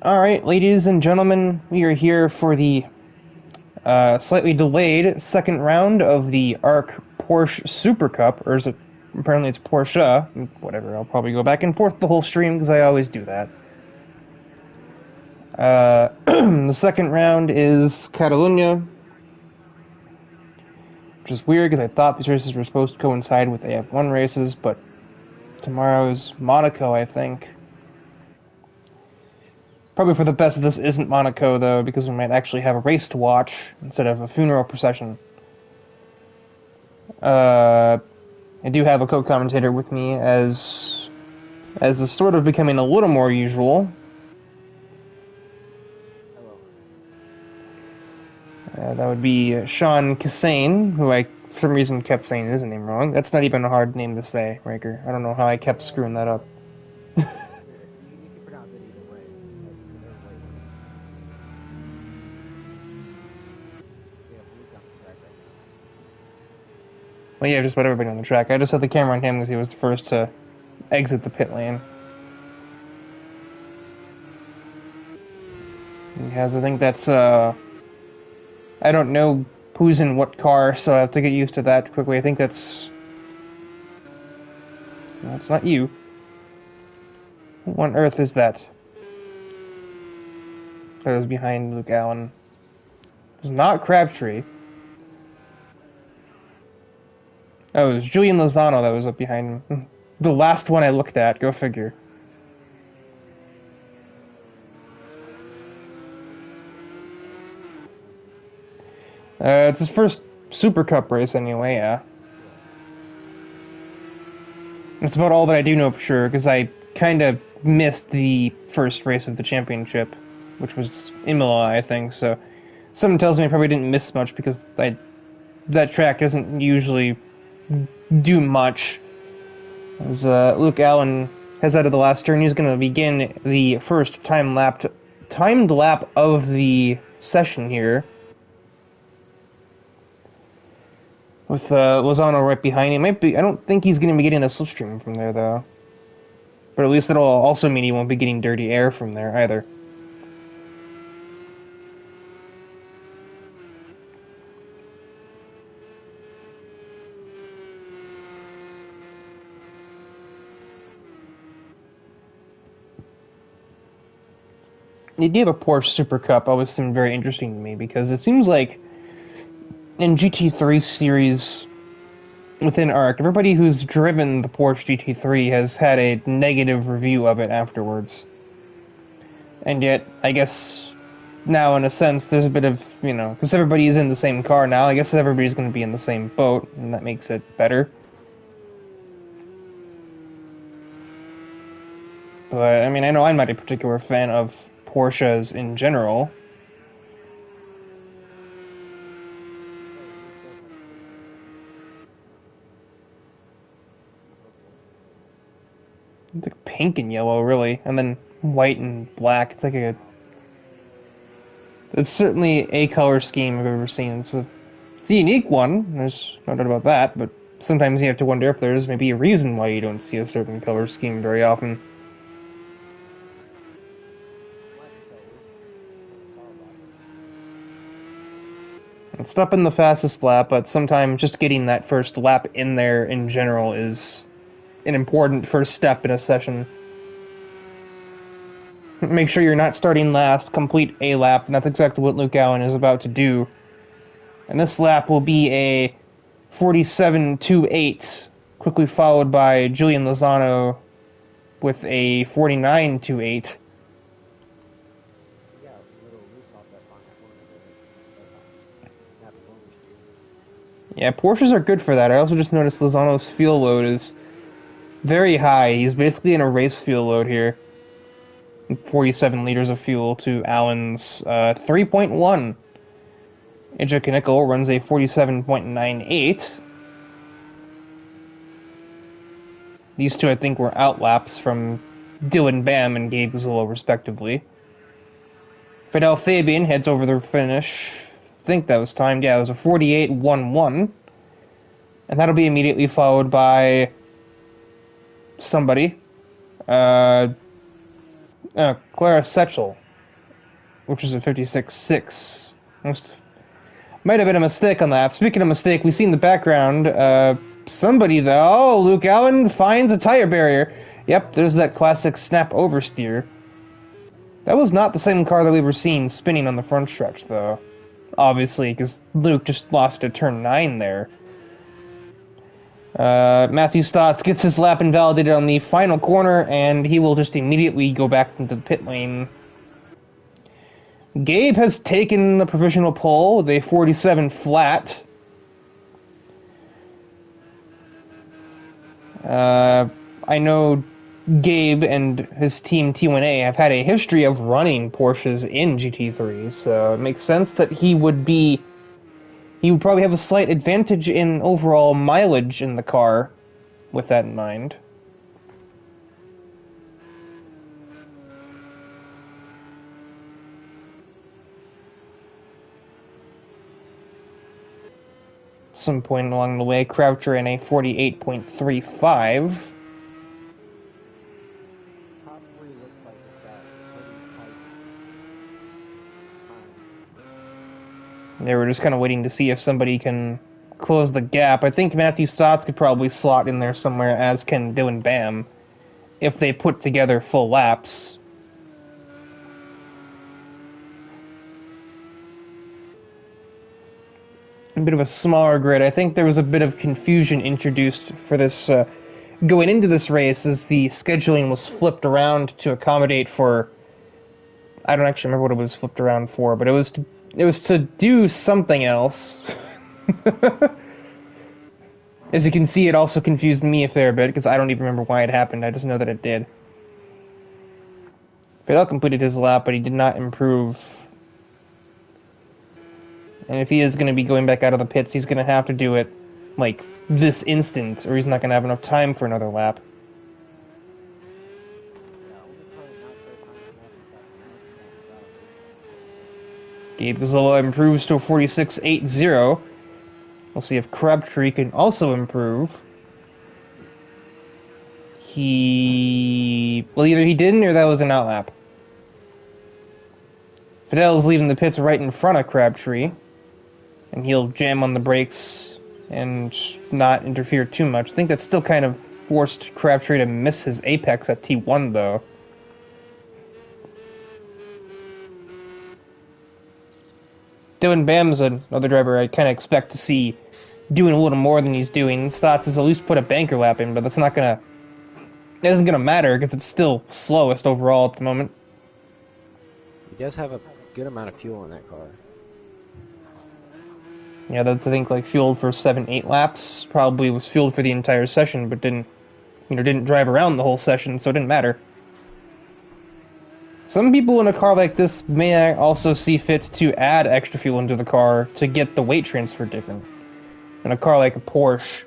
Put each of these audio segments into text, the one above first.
Alright, ladies and gentlemen, we are here for the slightly delayed second round of the ARC Porsche Supercup, or is it, apparently it's Porsche, whatever, I'll probably go back and forth the whole stream because I always do that. The second round is Catalunya, which is weird because I thought these races were supposed to coincide with AF1 races, but tomorrow's Monaco, I think. Probably for the best this isn't Monaco, though, because we might actually have a race to watch instead of a funeral procession. I do have a co-commentator with me, as is sort of becoming a little more usual. Hello. That would be Sean Cassane, who I, for some reason, kept saying his name wrong. That's not even a hard name to say, Riker. I don't know how I kept screwing that up. You can pronounce it either way. Either way. We have Luke on the track right now. Well, yeah, just about everybody on the track. I just had the camera on him because he was the first to exit the pit lane. Because I think that's, I don't know who's in what car, so I have to get used to that quickly. I think that's... No, it's not you. Who on earth is that? That was behind Luke Allen. It was not Crabtree. Oh, it was Julian Lozano that was up behind him. The last one I looked at, go figure. It's his first Super Cup race anyway, yeah. That's about all that I do know for sure, because I kind of missed the first race of the championship, which was Imola, I think, so something tells me I probably didn't miss much, because that track doesn't usually do much. As Luke Allen has out of the last turn, he's going to begin the first timed lap of the session here, with Lozano right behind him. I don't think he's going to be getting a slipstream from there, though. But at least that'll also mean he won't be getting dirty air from there, either. The idea of a Porsche Super Cup always seemed very interesting to me, because it seems like in GT3 series within ARC, everybody who's driven the Porsche GT3 has had a negative review of it afterwards. And yet, I guess now, in a sense, there's a bit of, because everybody's in the same car now, I guess everybody's going to be in the same boat, and that makes it better. But, I mean, I know I'm not a particular fan of Porsches in general. It's like pink and yellow, really, and then white and black. It's like it's certainly a color scheme I've ever seen. It's a unique one, there's no doubt about that, but sometimes you have to wonder if there's maybe a reason why you don't see a certain color scheme very often. It's not been the fastest lap, but sometimes just getting that first lap in there in general is an important first step in a session. Make sure you're not starting last, complete a lap, and that's exactly what Luke Allen is about to do. And this lap will be a 47.28, quickly followed by Julian Lozano with a 49.28. Yeah, Porsches are good for that. I also just noticed Lozano's fuel load is very high. He's basically in a race fuel load here. 47 liters of fuel to Allen's 3.1. AJ Knickel runs a 47.98. These two, I think, were outlaps from Dylan Bam and Gabe Zillow, respectively. Fidel Fabian heads over the finish. I think that was timed. Yeah, it was a 48.11. And that'll be immediately followed by somebody. Clara Setchel which is a 56.6. Might have been a mistake on that. Speaking of mistake, we see in the background, somebody though. Oh, Luke Allen finds a tire barrier. Yep, there's that classic snap oversteer. That was not the same car that we were seeing spinning on the front stretch, though. Obviously, because Luke just lost at turn 9 there. Matthew Stotts gets his lap invalidated on the final corner, and he will just immediately go back into the pit lane. Gabe has taken the provisional pole with a 47 flat. I know Gabe and his team T1A have had a history of running Porsches in GT3, so it makes sense that he would probably have a slight advantage in overall mileage in the car with that in mind. Some point along the way, Croucher in a 48.35. They were just kind of waiting to see if somebody can close the gap. I think Matthew Stotts could probably slot in there somewhere, as can Dylan Bam, if they put together full laps. A bit of a smaller grid. I think there was a bit of confusion introduced for this going into this race, as the scheduling was flipped around to accommodate for... I don't actually remember what it was flipped around for, but it was to do something else. As you can see, it also confused me a fair bit, because I don't even remember why it happened. I just know that it did. Fidel completed his lap, but he did not improve. And if he is going to be going back out of the pits, he's going to have to do it, like, this instant, or he's not going to have enough time for another lap. Gabe Gazzolo improves to a 46.80. We'll see if Crabtree can also improve. Well, either he didn't, or that was an outlap. Fidel's leaving the pits right in front of Crabtree, and he'll jam on the brakes and not interfere too much. I think that still kind of forced Crabtree to miss his apex at T1, though. Dylan Bam's another driver I kind of expect to see doing a little more than he's doing. Stotts has at least put a banker lap in, but that's not gonna... It isn't gonna matter, because it's still slowest overall at the moment. He does have a good amount of fuel in that car. Yeah, that's, I think, like, fueled for 7-8 laps. Probably was fueled for the entire session, but didn't drive around the whole session, so it didn't matter. Some people in a car like this may also see fit to add extra fuel into the car to get the weight transfer different. In a car like a Porsche,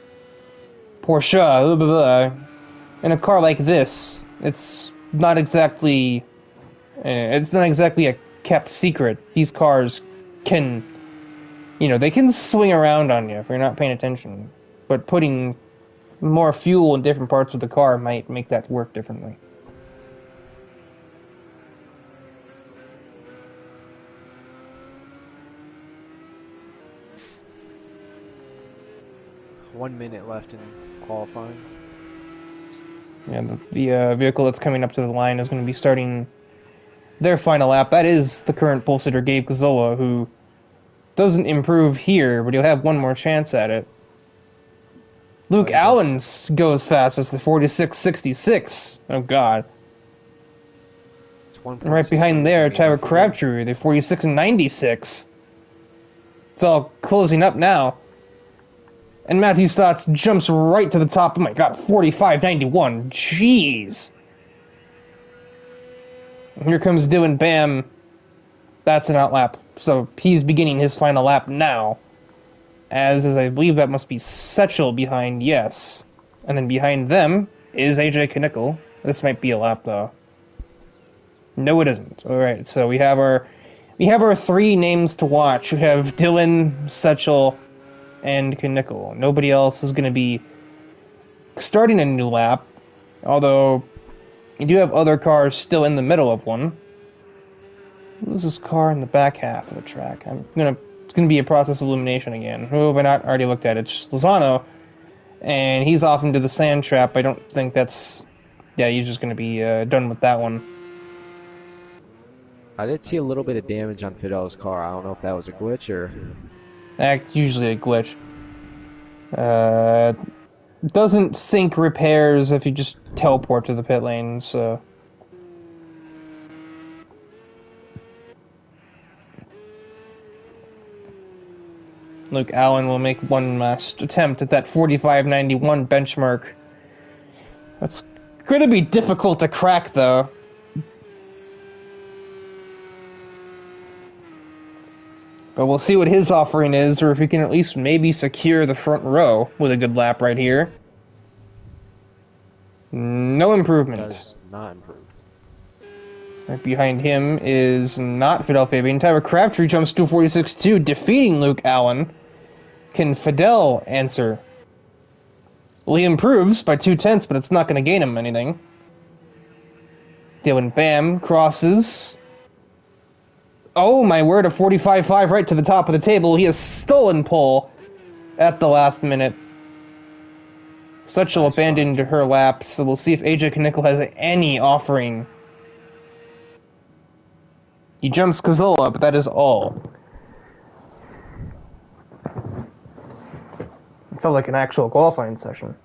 blah, blah, blah. In a car like this, it's not exactly a kept secret. These cars can, they can swing around on you if you're not paying attention. But putting more fuel in different parts of the car might make that work differently. One minute left in qualifying. Yeah, the vehicle that's coming up to the line is going to be starting their final lap. That is the current pole sitter, Gabe Gazzola, who doesn't improve here, but he'll have one more chance at it. Luke Allen goes fast as the 46.66. Oh, God. And right behind there, Tyler Crabtree, the 46.96. It's all closing up now. And Matthew Stotts jumps right to the top. Oh my God, 45.91. Jeez. And here comes Dylan Bam. That's an outlap. So he's beginning his final lap now. As I believe that must be Setchel behind, yes. And then behind them is AJ Knickel. This might be a lap, though. No, it isn't. Alright, so we have our three names to watch. We have Dylan, Setchel, and Knickel. Nobody else is going to be starting a new lap, although you do have other cars still in the middle of one. Loses car in the back half of the track. It's gonna be a process of elimination again. Who have I not already looked at? It's Lozano, and he's off into the sand trap. I don't think that's. Yeah, he's just gonna be done with that one. I did see a little bit of damage on Fidel's car. I don't know if that was a glitch or... That's usually a glitch. Doesn't sync repairs if you just teleport to the pit lane, so... Luke Allen will make one last attempt at that 45.91 benchmark. That's going to be difficult to crack, though. But we'll see what his offering is, or if he can at least maybe secure the front row with a good lap right here. No improvement. Does not improve. Right behind him is not Fidel Fabian. Tyler Crabtree jumps to 46.2, defeating Luke Allen. Can Fidel answer? Well, he improves by 0.2, but it's not going to gain him anything. Dylan Bam crosses. Oh, my word, a 45.5 right to the top of the table. He has stolen pole at the last minute. Suchel abandoned her lap, so we'll see if AJ Knickel has any offering. He jumps Cazzola, but that is all. It felt like an actual qualifying session.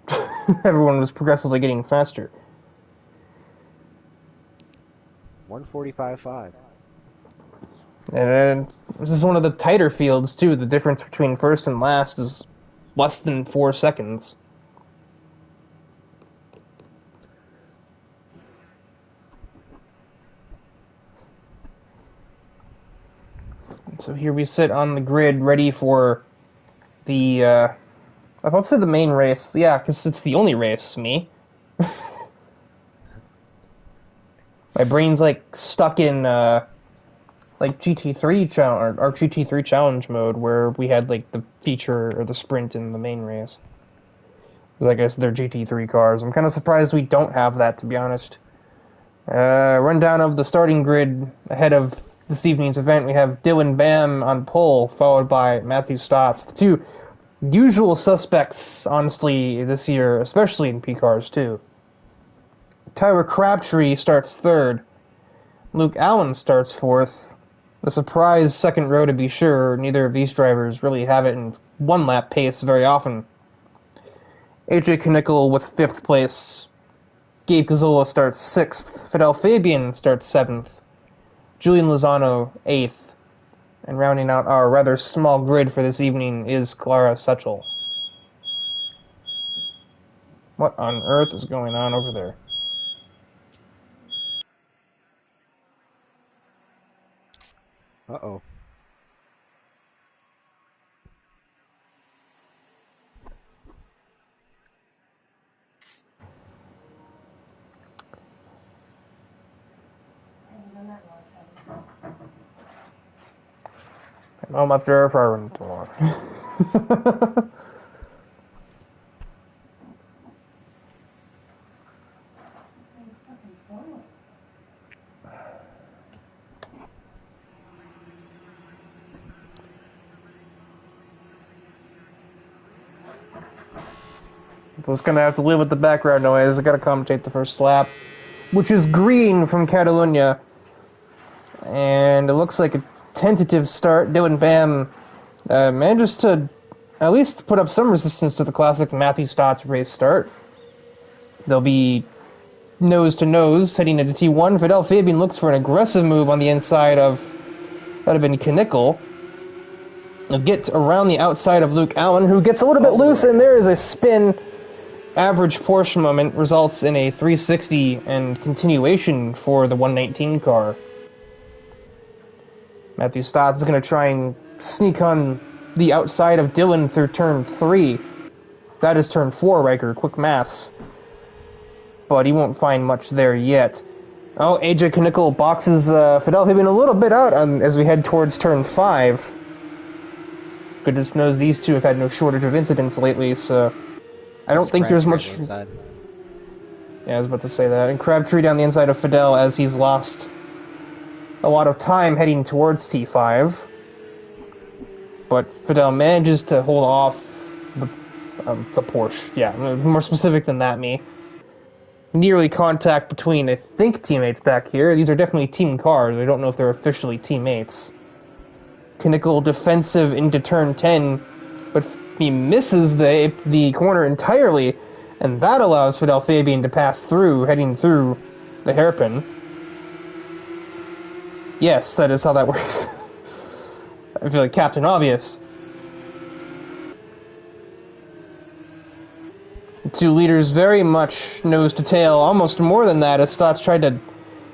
Everyone was progressively getting faster. 145.5. And this is one of the tighter fields, too. The difference between first and last is less than 4 seconds. And so here we sit on the grid, ready for the, I would say the main race. Yeah, because it's the only race, me. My brain's, like, stuck in, like GT3 challenge or GT3 challenge mode where we had like the feature or the sprint in the main race. Because I guess they're GT3 cars. I'm kind of surprised we don't have that, to be honest. Rundown of the starting grid ahead of this evening's event. We have Dylan Bam on pole, followed by Matthew Stotts. The two usual suspects, honestly, this year, especially in P cars too. Tyler Crabtree starts third. Luke Allen starts fourth. The surprise second row, to be sure. Neither of these drivers really have it in one lap pace very often. AJ Knickel with 5th place. Gabe Cazzola starts 6th. Fidel Fabian starts 7th. Julian Lozano 8th. And rounding out our rather small grid for this evening is Clara Suchel. What on earth is going on over there? Uh-oh. I'm after if I run too long. Just gonna have to live with the background noise. I gotta commentate the first lap, which is green from Catalunya. And it looks like a tentative start. Dylan Bam manages to at least put up some resistance to the classic Matthew Stotts race start. They'll be nose to nose heading into T1. Fidel Fabian looks for an aggressive move on the inside of, that would have been Knickel. They'll get around the outside of Luke Allen, who gets a little bit loose, and there is a spin. Average Porsche moment results in a 360 and continuation for the 119 car. Matthew Stotts is going to try and sneak on the outside of Dylan through turn 3. That is turn 4, Riker. Quick maths. But he won't find much there yet. Oh, AJ Knickel boxes Fidel Fabian a little bit out as we head towards turn 5. Goodness knows these two have had no shortage of incidents lately, so I don't think there's much. Inside. Yeah, I was about to say that. And Crabtree down the inside of Fidel as he's lost a lot of time heading towards T5. But Fidel manages to hold off the Porsche. Yeah, more specific than that, me. Nearly contact between, I think, teammates back here. These are definitely team cars. I don't know if they're officially teammates. Knickel defensive into turn 10, but he misses the corner entirely, and that allows Fidel Fabian to pass through, heading through the hairpin. Yes, that is how that works. I feel like Captain Obvious. The two leaders very much nose to tail, almost more than that, as Stotts tried to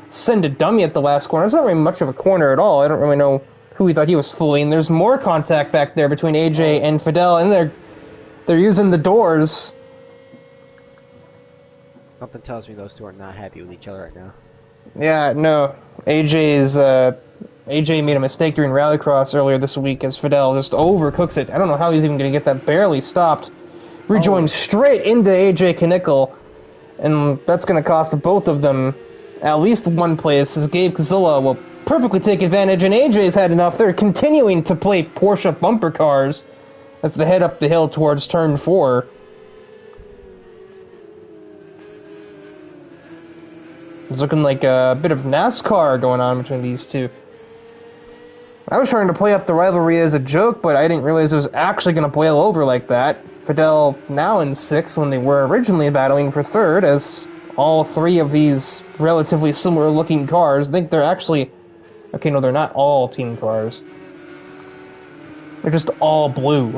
send a dummy at the last corner. It's not really much of a corner at all. I don't really know who he thought he was fooling. There's more contact back there between AJ and Fidel, and they're using the doors. Something tells me those two are not happy with each other right now. Yeah, no. AJ made a mistake during Rallycross earlier this week as Fidel just overcooks it. I don't know how he's even going to get that barely stopped. Rejoins straight into AJ Knickel, and that's going to cost both of them at least one place, as Gabe Kazilla will perfectly take advantage, and AJ's had enough. They're continuing to play Porsche bumper cars as they head up the hill towards turn 4. It's looking like a bit of NASCAR going on between these two. I was trying to play up the rivalry as a joke, but I didn't realize it was actually going to boil over like that. Fidel now in 6th when they were originally battling for 3rd, as all three of these relatively similar looking cars, I think they're actually... Okay, no, they're not all team cars. They're just all blue.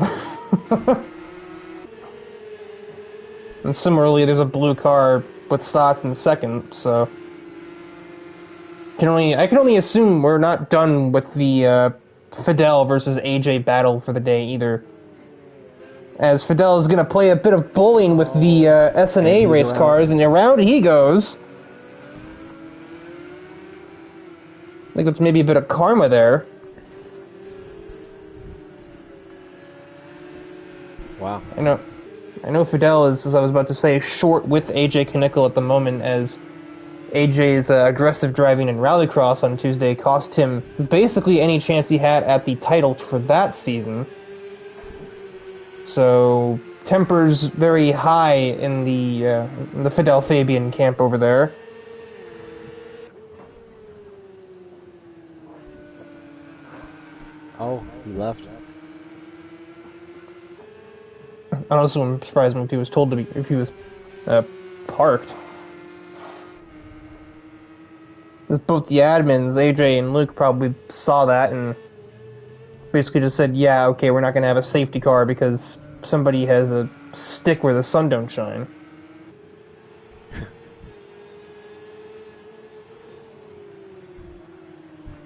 And similarly, there's a blue car with Stotts in 2nd, so... I can only assume we're not done with the Fidel versus AJ battle for the day either. As Fidel is going to play a bit of bowling with the SNA race cars, and around he goes. I think that's maybe a bit of karma there. Wow. I know Fidel is, as I was about to say, short with AJ Knickel at the moment, as AJ's aggressive driving in Rallycross on Tuesday cost him basically any chance he had at the title for that season. So, tempers very high in the Fidel Fabian camp over there. Oh, he left. Honestly, wouldn't surprise me if he was told to be, if he was parked. As both the admins, AJ and Luke, probably saw that and basically just said, yeah, okay, we're not going to have a safety car because somebody has a stick where the sun don't shine.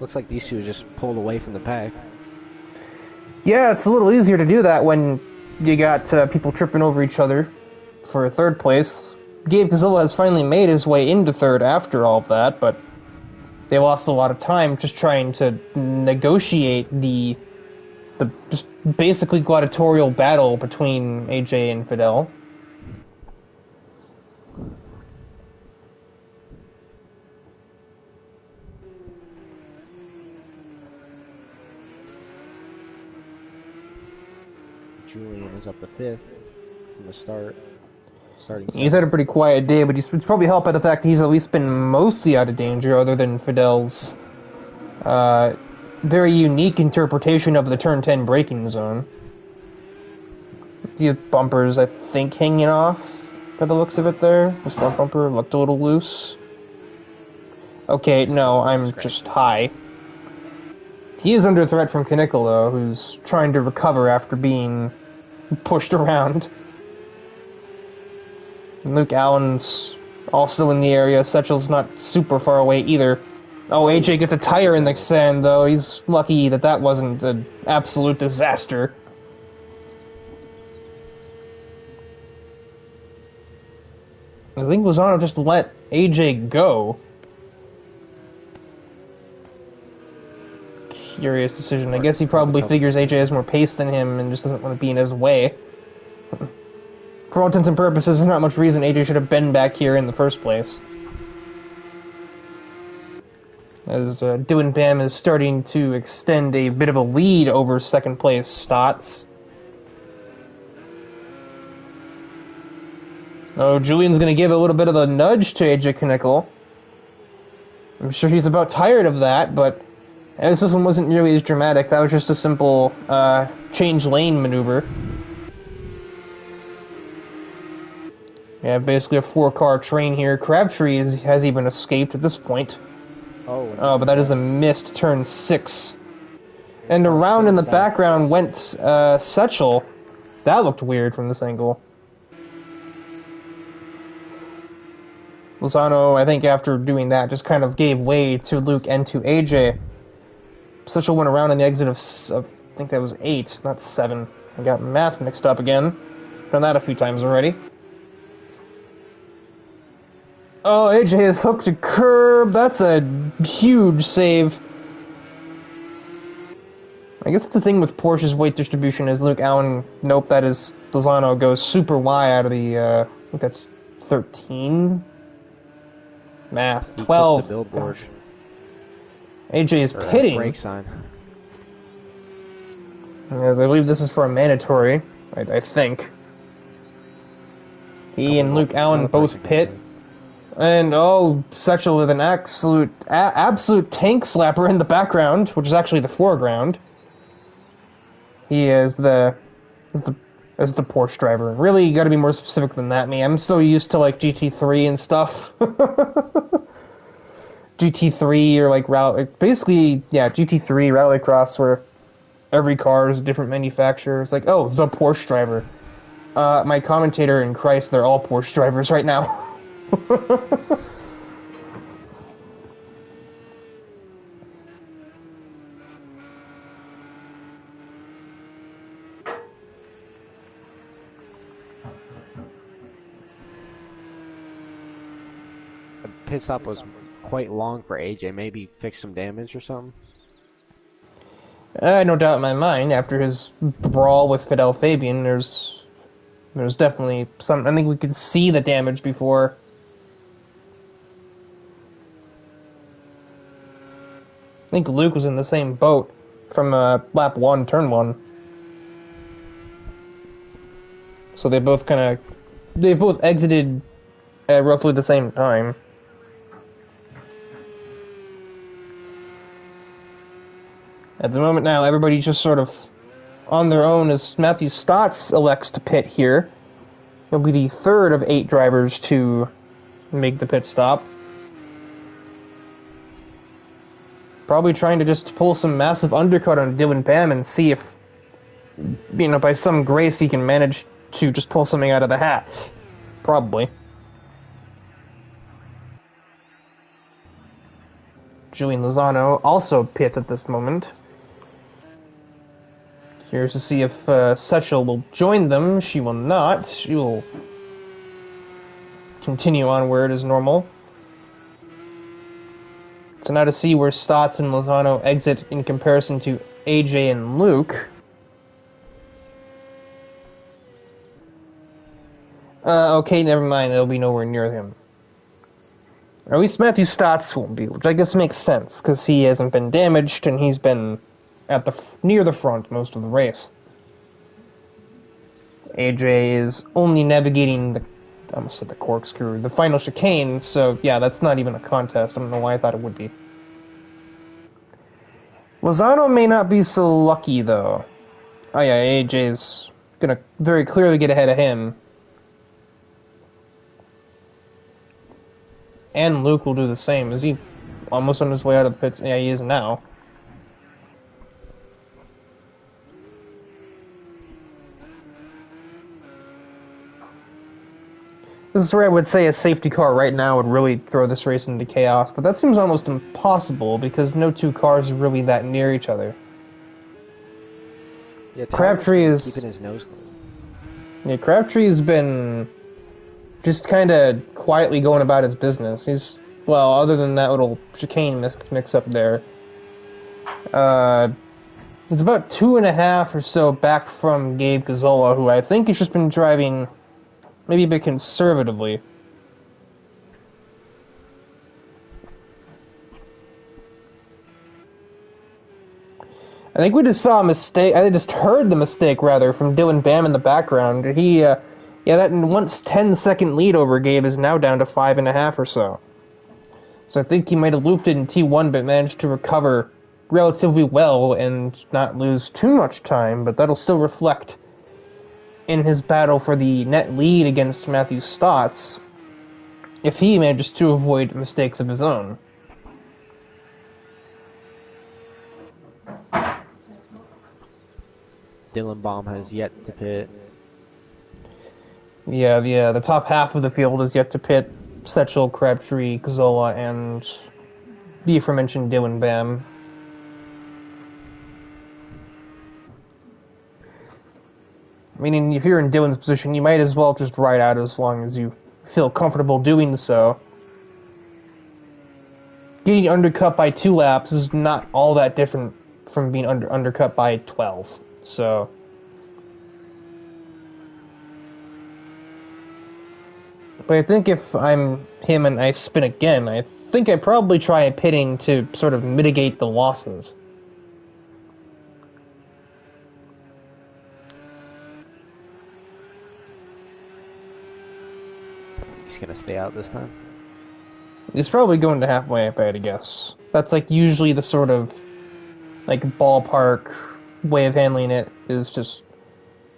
Looks like these two just pulled away from the pack. Yeah, it's a little easier to do that when you got people tripping over each other for 3rd place. Gabe Kazilla has finally made his way into 3rd after all of that, but they lost a lot of time just trying to negotiate the just basically gladiatorial battle between AJ and Fidel. Julian is up to 5th from the start. He's had a pretty quiet day, but it's probably helped by the fact that he's at least been mostly out of danger, other than Fidel's very unique interpretation of the turn 10 braking zone. The bumpers, I think, hanging off by the looks of it there. This front bumper looked a little loose. Okay, no, I'm just high. He is under threat from Knickel, though, who's trying to recover after being pushed around. Luke Allen's also in the area. Sechel's not super far away either. Oh, AJ gets a tire in the sand, though. He's lucky that that wasn't an absolute disaster. I think Lozano just let AJ go. Curious decision. I guess he probably figures AJ has more pace than him and just doesn't want to be in his way. For all intents and purposes, there's not much reason AJ should have been back here in the first place. as DIVEBOMB is starting to extend a bit of a lead over second place Stotts. Oh, Julian's going to give a little bit of a nudge to AJ Knickel. I'm sure he's about tired of that, but this one wasn't nearly as dramatic. That was just a simple change lane maneuver. Yeah, basically a 4-car train here. Crabtree has even escaped at this point. Oh, but that is a missed turn 6. And around in the background went Setchel. That looked weird from this angle. Lozano, I think after doing that, just kind of gave way to Luke and to AJ. Setchel went around in the exit of I think that was 8, not 7. I got math mixed up again. Done that a few times already. Oh, AJ has hooked a curb. That's a huge save. I guess that's the thing with Porsche's weight distribution is Luke Allen, nope, that is Lozano goes super wide out of the, I think that's 13? Math. 12. The billboard. AJ is pitting. Brake sign. As I believe this is for a mandatory, I think. He and Luke Allen both pit. And, oh, Setchel with an absolute tank slapper in the background, which is actually the foreground. He is the Porsche driver. Really, you gotta be more specific than that, me. I'm so used to, like, GT3 and stuff. GT3 or, like, basically, yeah, GT3, Rallycross, where every car is a different manufacturer. It's like, oh, the Porsche driver. My commentator and Christ, they're all Porsche drivers right now. The pit stop was quite long for AJ. Maybe fix some damage or something. No doubt in my mind, after his brawl with Fidel Fabian, there's definitely some. I think we could see the damage before. I think Luke was in the same boat from lap 1, turn 1. So they both exited at roughly the same time. At the moment now, everybody's just sort of on their own as Matthew Stotts elects to pit here. He'll be the third of 8 drivers to make the pit stop. Probably trying to just pull some massive undercut on DIVEBOMB and see if, by some grace he can manage to just pull something out of the hat. Probably. Julian Lozano also pits at this moment. Curious to see if Setchel will join them. She will not. She will continue onward as normal. So now to see where Stotts and Lozano exit in comparison to AJ and Luke. Okay, never mind. They'll be nowhere near him. Or at least Matthew Stotts won't be, which I guess makes sense, because he hasn't been damaged and he's been at near the front most of the race. AJ is only navigating I almost said the corkscrew, the final chicane, so yeah, that's not even a contest. I don't know why I thought it would be. Lozano may not be so lucky, though. Oh yeah, AJ's gonna very clearly get ahead of him. And Luke will do the same. Is he almost on his way out of the pits? Yeah, he is now. This is where I would say a safety car right now would really throw this race into chaos, but that seems almost impossible because no two cars are really that near each other. Yeah, Crabtree is keeping his nose clean. Yeah, Crabtree has been just kind of quietly going about his business. He's, well, other than that little chicane mix up there, he's about 2.5 or so back from Gabe Gazzola, who I think has just been driving maybe a bit conservatively. I think we just saw a mistake. I just heard the mistake, rather, from Dylan Bam in the background. That once 10-second lead over Gabe is now down to 5.5 or so. So I think he might have looped it in T1, but managed to recover relatively well and not lose too much time, but that'll still reflect in his battle for the net lead against Matthew Stotts if he manages to avoid mistakes of his own. DIVEBOMB has yet to pit. Yeah, the top half of the field is yet to pit. Setchel, Crabtree, Gazzola, and the aforementioned Dylan Bam. Meaning, if you're in Dylan's position, you might as well just ride out as long as you feel comfortable doing so. Getting undercut by 2 laps is not all that different from being undercut by 12. So, but I think if I'm him and I spin again, I think I'd probably try pitting to sort of mitigate the losses. He's gonna stay out this time. He's probably going to halfway, if I had to guess. That's like usually the sort of like ballpark way of handling it, is just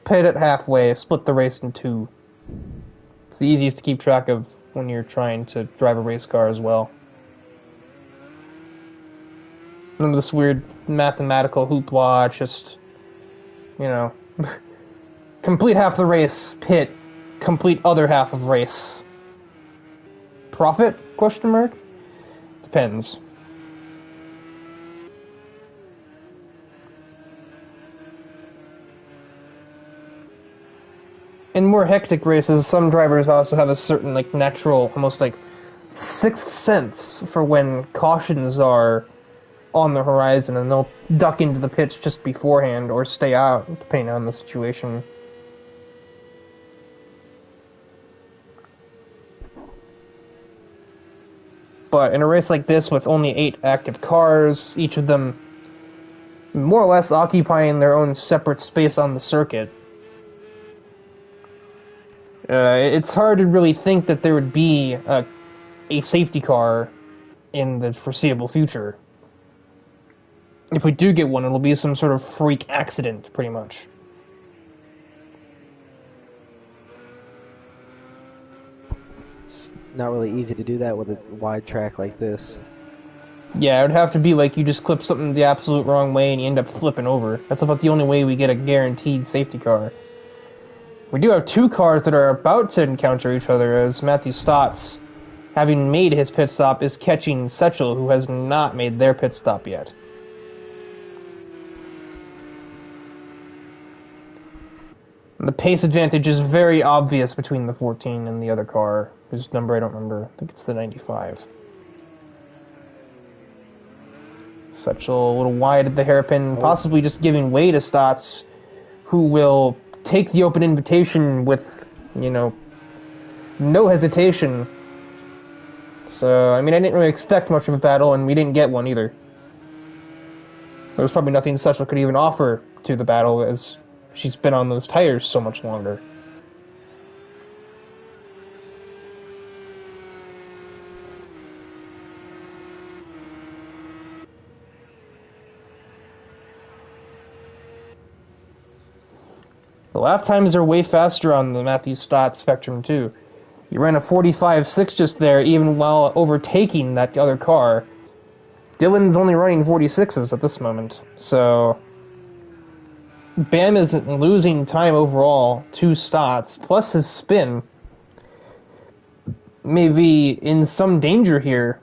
pit at halfway, split the race in 2. It's the easiest to keep track of when you're trying to drive a race car as well. None of this weird mathematical hoopla, just, complete half the race, pit, complete other half of race. Profit? Question mark? Depends. In more hectic races, some drivers also have a certain, natural, almost sixth sense for when cautions are on the horizon, and they'll duck into the pits just beforehand, or stay out, depending on the situation. But in a race like this, with only 8 active cars, each of them more or less occupying their own separate space on the circuit, it's hard to really think that there would be a safety car in the foreseeable future. If we do get one, it'll be some sort of freak accident, pretty much. It's not really easy to do that with a wide track like this. Yeah, it would have to be like you just clip something the absolute wrong way and you end up flipping over. That's about the only way we get a guaranteed safety car. We do have 2 cars that are about to encounter each other, as Matthew Stotts, having made his pit stop, is catching Setchel, who has not made their pit stop yet. The pace advantage is very obvious between the 14 and the other car, whose number I don't remember. I think it's the 95. Setchel a little wide at the hairpin, possibly just giving way to Stotts, who will take the open invitation with, no hesitation. So, I didn't really expect much of a battle, and we didn't get one either. There's probably nothing Setchel could even offer to the battle, as she's been on those tires so much longer. The lap times are way faster on the Matthew Stott Spectrum, too. You ran a 45.6 just there, even while overtaking that other car. Dylan's only running 46s at this moment, so Bam isn't losing time overall to Stotts, plus his spin may be in some danger here.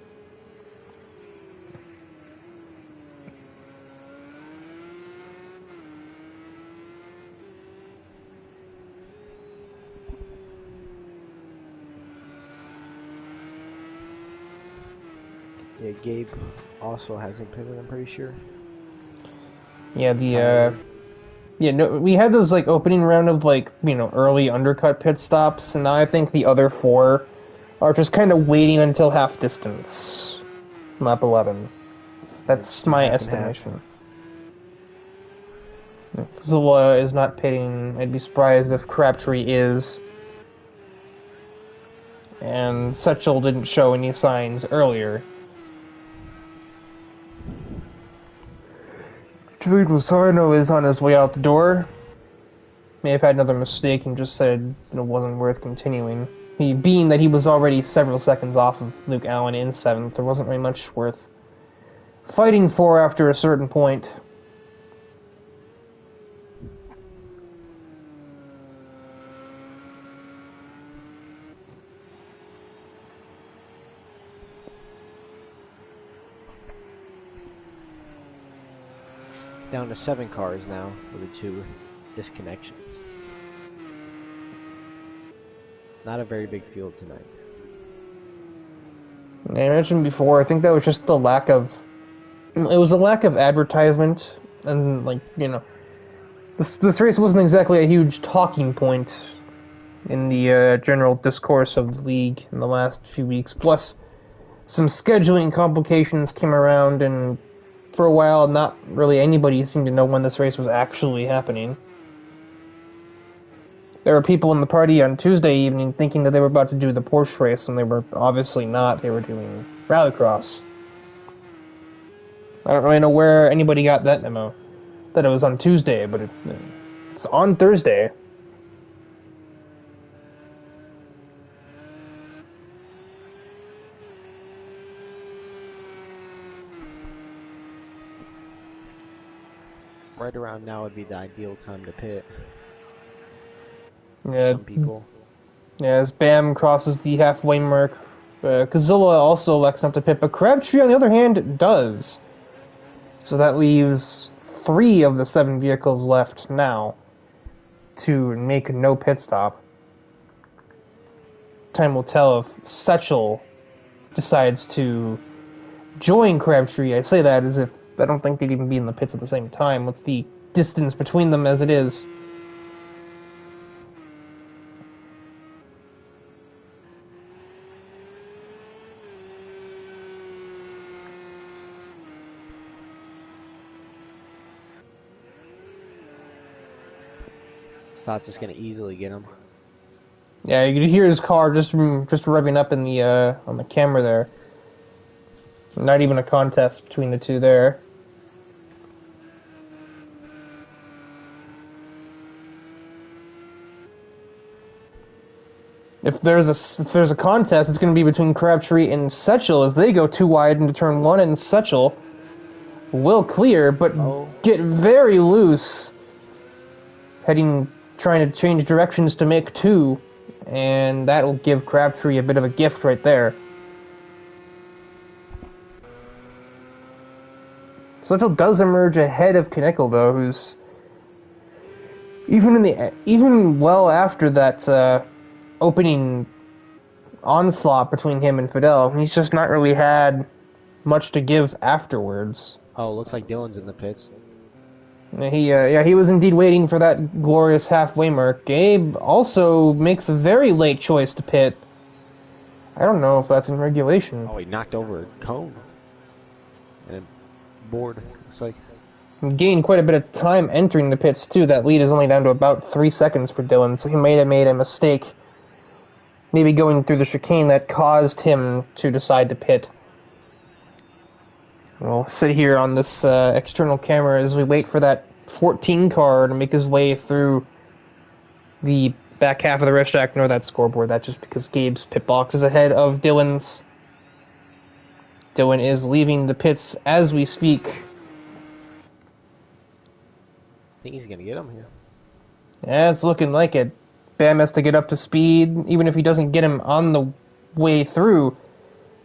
Yeah, Gabe also hasn't pitted, I'm pretty sure. Yeah, we had those opening round of early undercut pit stops, and now I think the other 4 are just kind of waiting until half distance. Lap 11. That's my estimation. Zilla is not pitting. I'd be surprised if Crabtree is. And Setchel didn't show any signs earlier. David Rosarno is on his way out the door. May have had another mistake and just said it wasn't worth continuing. Being that he was already several seconds off of Luke Allen in 7th, there wasn't really much worth fighting for after a certain point. Down to 7 cars now with a 2 disconnection. Not a very big field tonight. I mentioned before, I think that was just the lack of... It was a lack of advertisement, and, like, you know... This race wasn't exactly a huge talking point in the general discourse of the league in the last few weeks. Plus, some scheduling complications came around, and for a while, not really anybody seemed to know when this race was actually happening. There were people in the party on Tuesday evening thinking that they were about to do the Porsche race, and they were obviously not. They were doing Rallycross. I don't really know where anybody got that memo, that it was on Tuesday, but it's on Thursday. Right around now would be the ideal time to pit. Yeah, Some people. Yeah, as Bam crosses the halfway mark, Kazilla also elects not to pit, but Crabtree, on the other hand, does. So that leaves 3 of the 7 vehicles left now to make a no pit stop. Time will tell if Setchel decides to join Crabtree. I say that as if I don't think they'd even be in the pits at the same time, with the distance between them as it is. Stott's just gonna easily get him. Yeah, you can hear his car just revving up in the on the camera there. Not even a contest between the two there. If there's a contest, it's going to be between Crabtree and Setchel as they go too wide into turn 1, and Setchel will clear, but get very loose, trying to change directions to make 2, and that will give Crabtree a bit of a gift right there. Setchel does emerge ahead of Knickel, though, who's even well after that opening onslaught between him and Fidel, he's just not really had much to give afterwards. Oh, looks like Dylan's in the pits. He was indeed waiting for that glorious halfway mark. Gabe also makes a very late choice to pit. I don't know if that's in regulation. Oh, he knocked over a cone. And a board, looks like. He gained quite a bit of time entering the pits, too. That lead is only down to about 3 seconds for Dylan, so he may have made a mistake. Maybe going through the chicane that caused him to decide to pit. We'll sit here on this external camera as we wait for that 14 car to make his way through the back half of the racetrack. Ignore that scoreboard. That's just because Gabe's pit box is ahead of Dylan's. Dylan is leaving the pits as we speak. I think he's gonna get him here. Yeah, it's looking like it. Bam has to get up to speed. Even if he doesn't get him on the way through,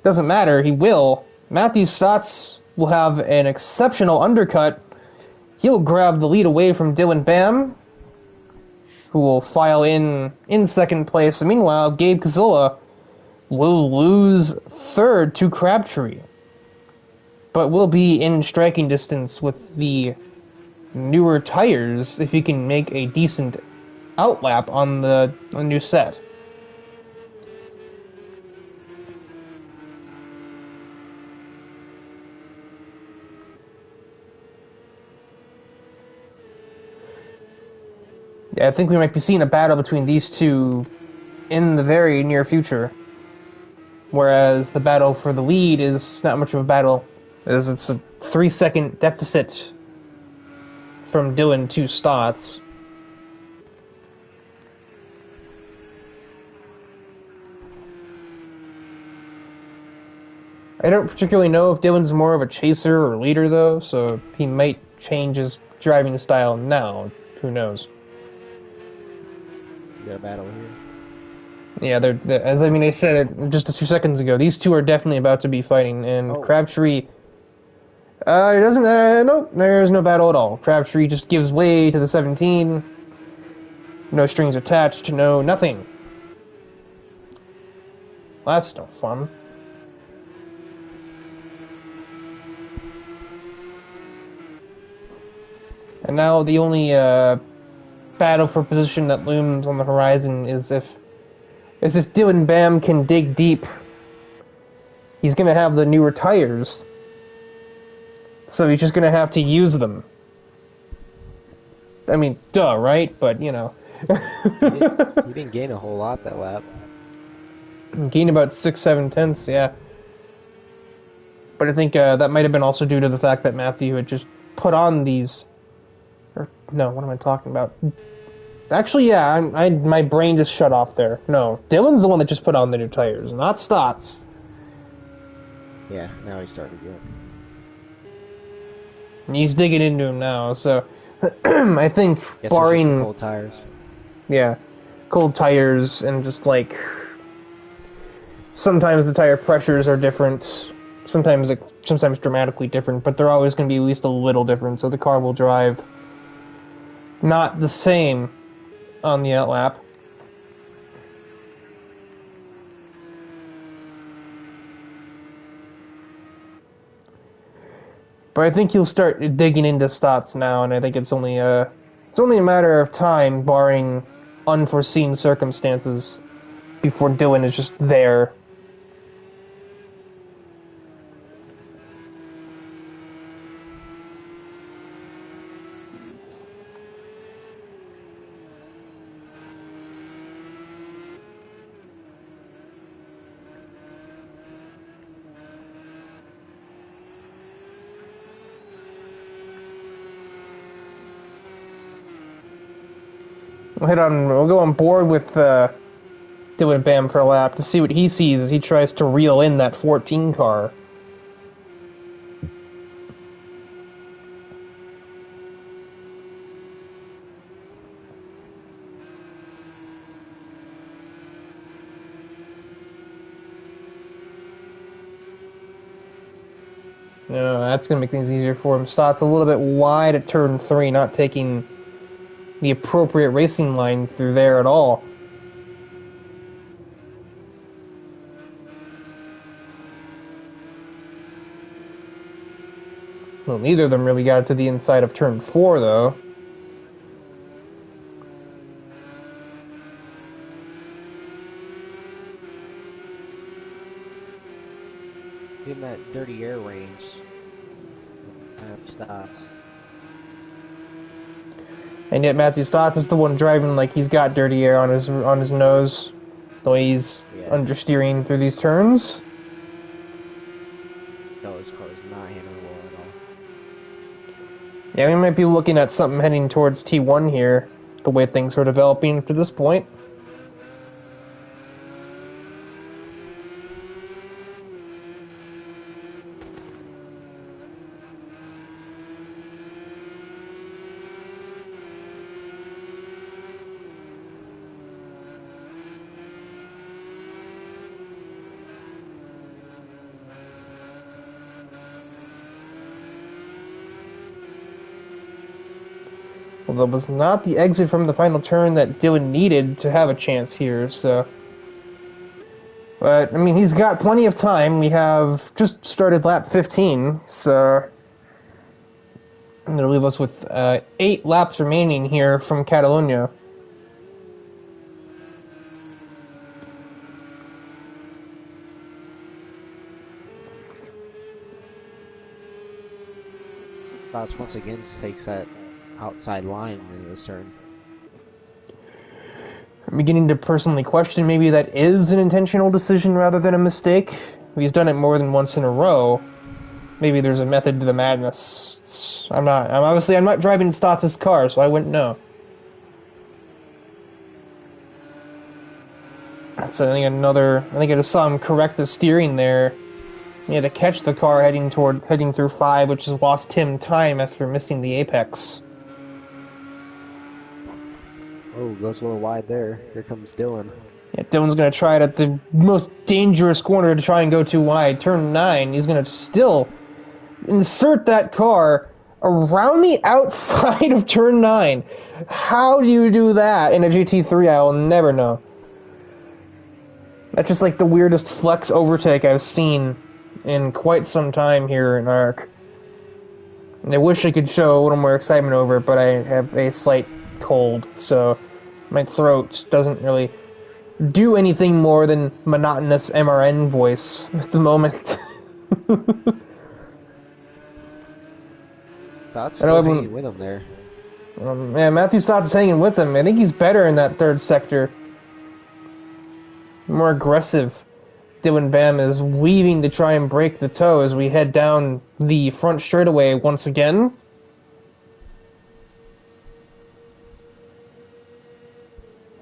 doesn't matter, he will. Matthew Stotts will have an exceptional undercut. He'll grab the lead away from Dylan Bam, who will file in second place. And meanwhile, Gabe Kazilla will lose third to Crabtree, but will be in striking distance with the newer tires if he can make a decent outlap on the new set. Yeah, I think we might be seeing a battle between these two in the very near future. Whereas the battle for the lead is not much of a battle, as it's a 3-second deficit from Dylan to Stotts. I don't particularly know if Dylan's more of a chaser or leader, though, so he might change his driving style now. Who knows? You got a battle here. Yeah, they're as I said it just a few seconds ago. These two are definitely about to be fighting, and Crabtree. It doesn't. Nope, there's no battle at all. Crabtree just gives way to the 17. No strings attached. No nothing. That's no fun. And now the only battle for position that looms on the horizon is if Dylan Bam can dig deep. He's gonna have the newer tires, so he's just gonna have to use them. I mean, duh, right? But you know, he didn't gain a whole lot that lap. Gained about 6-7 tenths, yeah. But I think that might have been also due to the fact that Matthew had just put on these. Or, no, what am I talking about? Actually, yeah, my brain just shut off there. No, Dylan's the one that just put on the new tires, not Stotts. Yeah, now he's starting to get. He's digging into him now, so I think barring cold tires. Yeah, cold tires and just like sometimes the tire pressures are different, sometimes dramatically different, but they're always going to be at least a little different, so the car will drive not the same on the outlap. But I think he'll start digging into Stotts now, and I think it's only a matter of time, barring unforeseen circumstances, before Dylan is just there. We'll go on board with Dylan Bam for a lap to see what he sees as he tries to reel in that 14 car. No, that's going to make things easier for him. Stotts a little bit wide at turn 3, not taking the appropriate racing line through there at all. Well, neither of them really got to the inside of turn 4, though. In that dirty air range. Stotts. And yet Matthew Stotts is the one driving like he's got dirty air on his nose, the way he's understeering through these turns. No, his car is not handleable at all. Yeah, we might be looking at something heading towards T1 here, the way things are developing to this point. Well, that was not the exit from the final turn that Dylan needed to have a chance here, so... But, I mean, he's got plenty of time. We have just started lap 15, so... That'll leave us with 8 laps remaining here from Catalunya. Stotts once again takes that outside line in this turn. beginning to personally question maybe that is an intentional decision rather than a mistake. He's done it more than once in a row. Maybe there's a method to the madness. I'm not driving Stotts' car, so I wouldn't know. That's I think I just saw him correct the steering there. He had to catch the car heading through 5, which has lost him time after missing the apex. Oh, goes a little wide there. Here comes Dylan. Yeah, Dylan's going to try it at the most dangerous corner to try and go too wide. Turn 9, he's going to still insert that car around the outside of turn 9. How do you do that in a GT3? I will never know. That's just like the weirdest flex overtake I've seen in quite some time here in ARC. And I wish I could show a little more excitement over it, but I have a slight cold, so my throat doesn't really do anything more than monotonous MRN voice at the moment. Stotts still hanging with him there. Yeah, Matthew Stotts is hanging with him. I think he's better in that third sector. More aggressive. Dylan Bam is weaving to try and break the toe as we head down the front straightaway once again.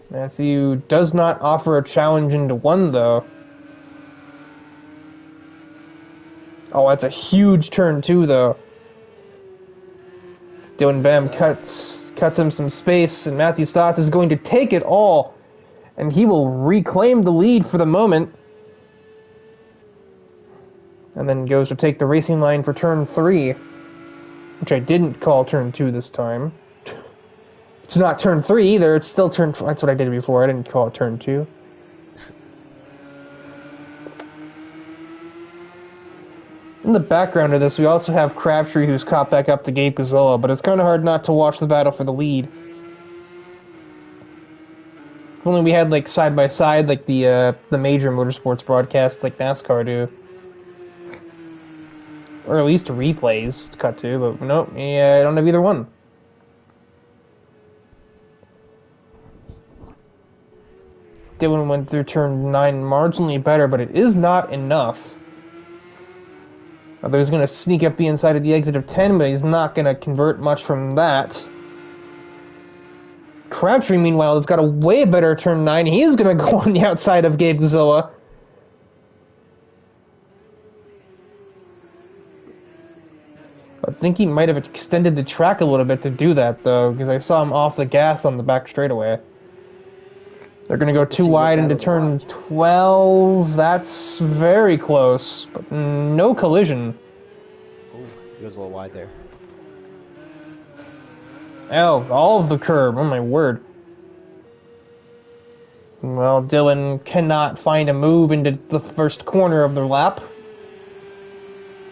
Matthew does not offer a challenge into 1, though. Oh, that's a huge turn 2, though. Dylan Bam cuts him some space, and Matthew Stotts is going to take it all, and he will reclaim the lead for the moment. And then goes to take the racing line for turn 3, which I didn't call turn 2 this time. It's not turn 3 either, it's still turn... That's what I did before, I didn't call it turn 2. In the background of this, we also have Crabtree, who's caught back up to Gabe Gazzola, but it's kind of hard not to watch the battle for the lead. If only we had, like, side-by-side, like the major motorsports broadcasts like NASCAR do. Or at least replays to cut to, but nope, yeah, I don't have either one. Dylan went through turn 9 marginally better, but it is not enough. He's going to sneak up the inside of the exit of 10, but he's not going to convert much from that. Crabtree, meanwhile, has got a way better turn 9. He's going to go on the outside of Gabe Gazzola. I think he might have extended the track a little bit to do that, though, because I saw him off the gas on the back straightaway. They're going to go too wide into turn 12. That's very close, but no collision. Oh, he goes a little wide there. Oh, all of the curb. Oh, my word. Well, Dylan cannot find a move into the first corner of the lap,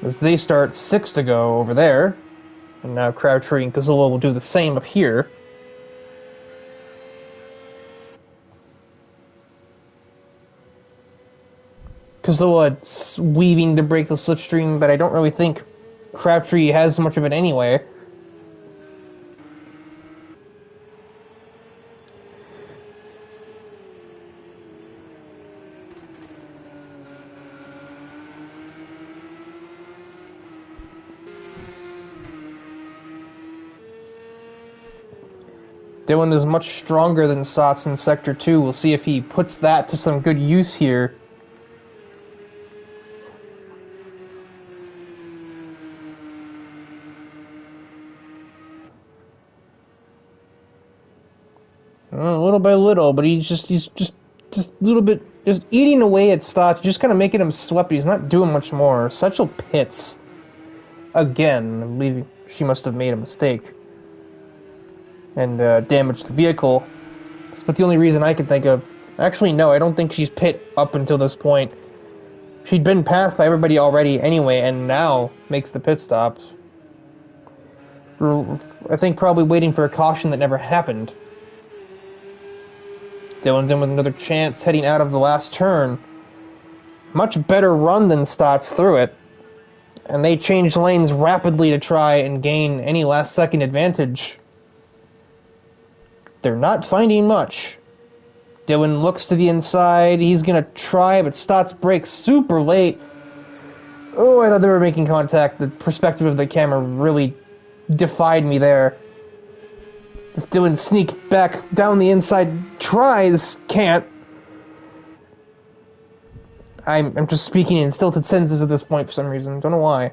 as they start 6 to go over there. And now Crabtree and Gazzola will do the same up here. Gazzola weaving to break the slipstream, but I don't really think Crabtree has much of it anyway. Dylan is much stronger than Stotts in Sector 2. We'll see if he puts that to some good use here. Little by little, but he's just a little bit, just eating away at Stotts, just kind of making him swept. He's not doing much more. Satchel pits. Again, I believe she must have made a mistake and damaged the vehicle. But the only reason I can think of... Actually, no, I don't think she's pit up until this point. She'd been passed by everybody already anyway, and now makes the pit stop. I think probably waiting for a caution that never happened. Dylan's in with another chance, heading out of the last turn. Much better run than Stotts through it. And they change lanes rapidly to try and gain any last-second advantage. They're not finding much. Dylan looks to the inside. He's going to try, but Stotts brakes super late. Oh, I thought they were making contact. The perspective of the camera really defied me there. Just Dylan sneak back down the inside. Tries, can't. I'm just speaking in stilted sentences at this point for some reason. Don't know why.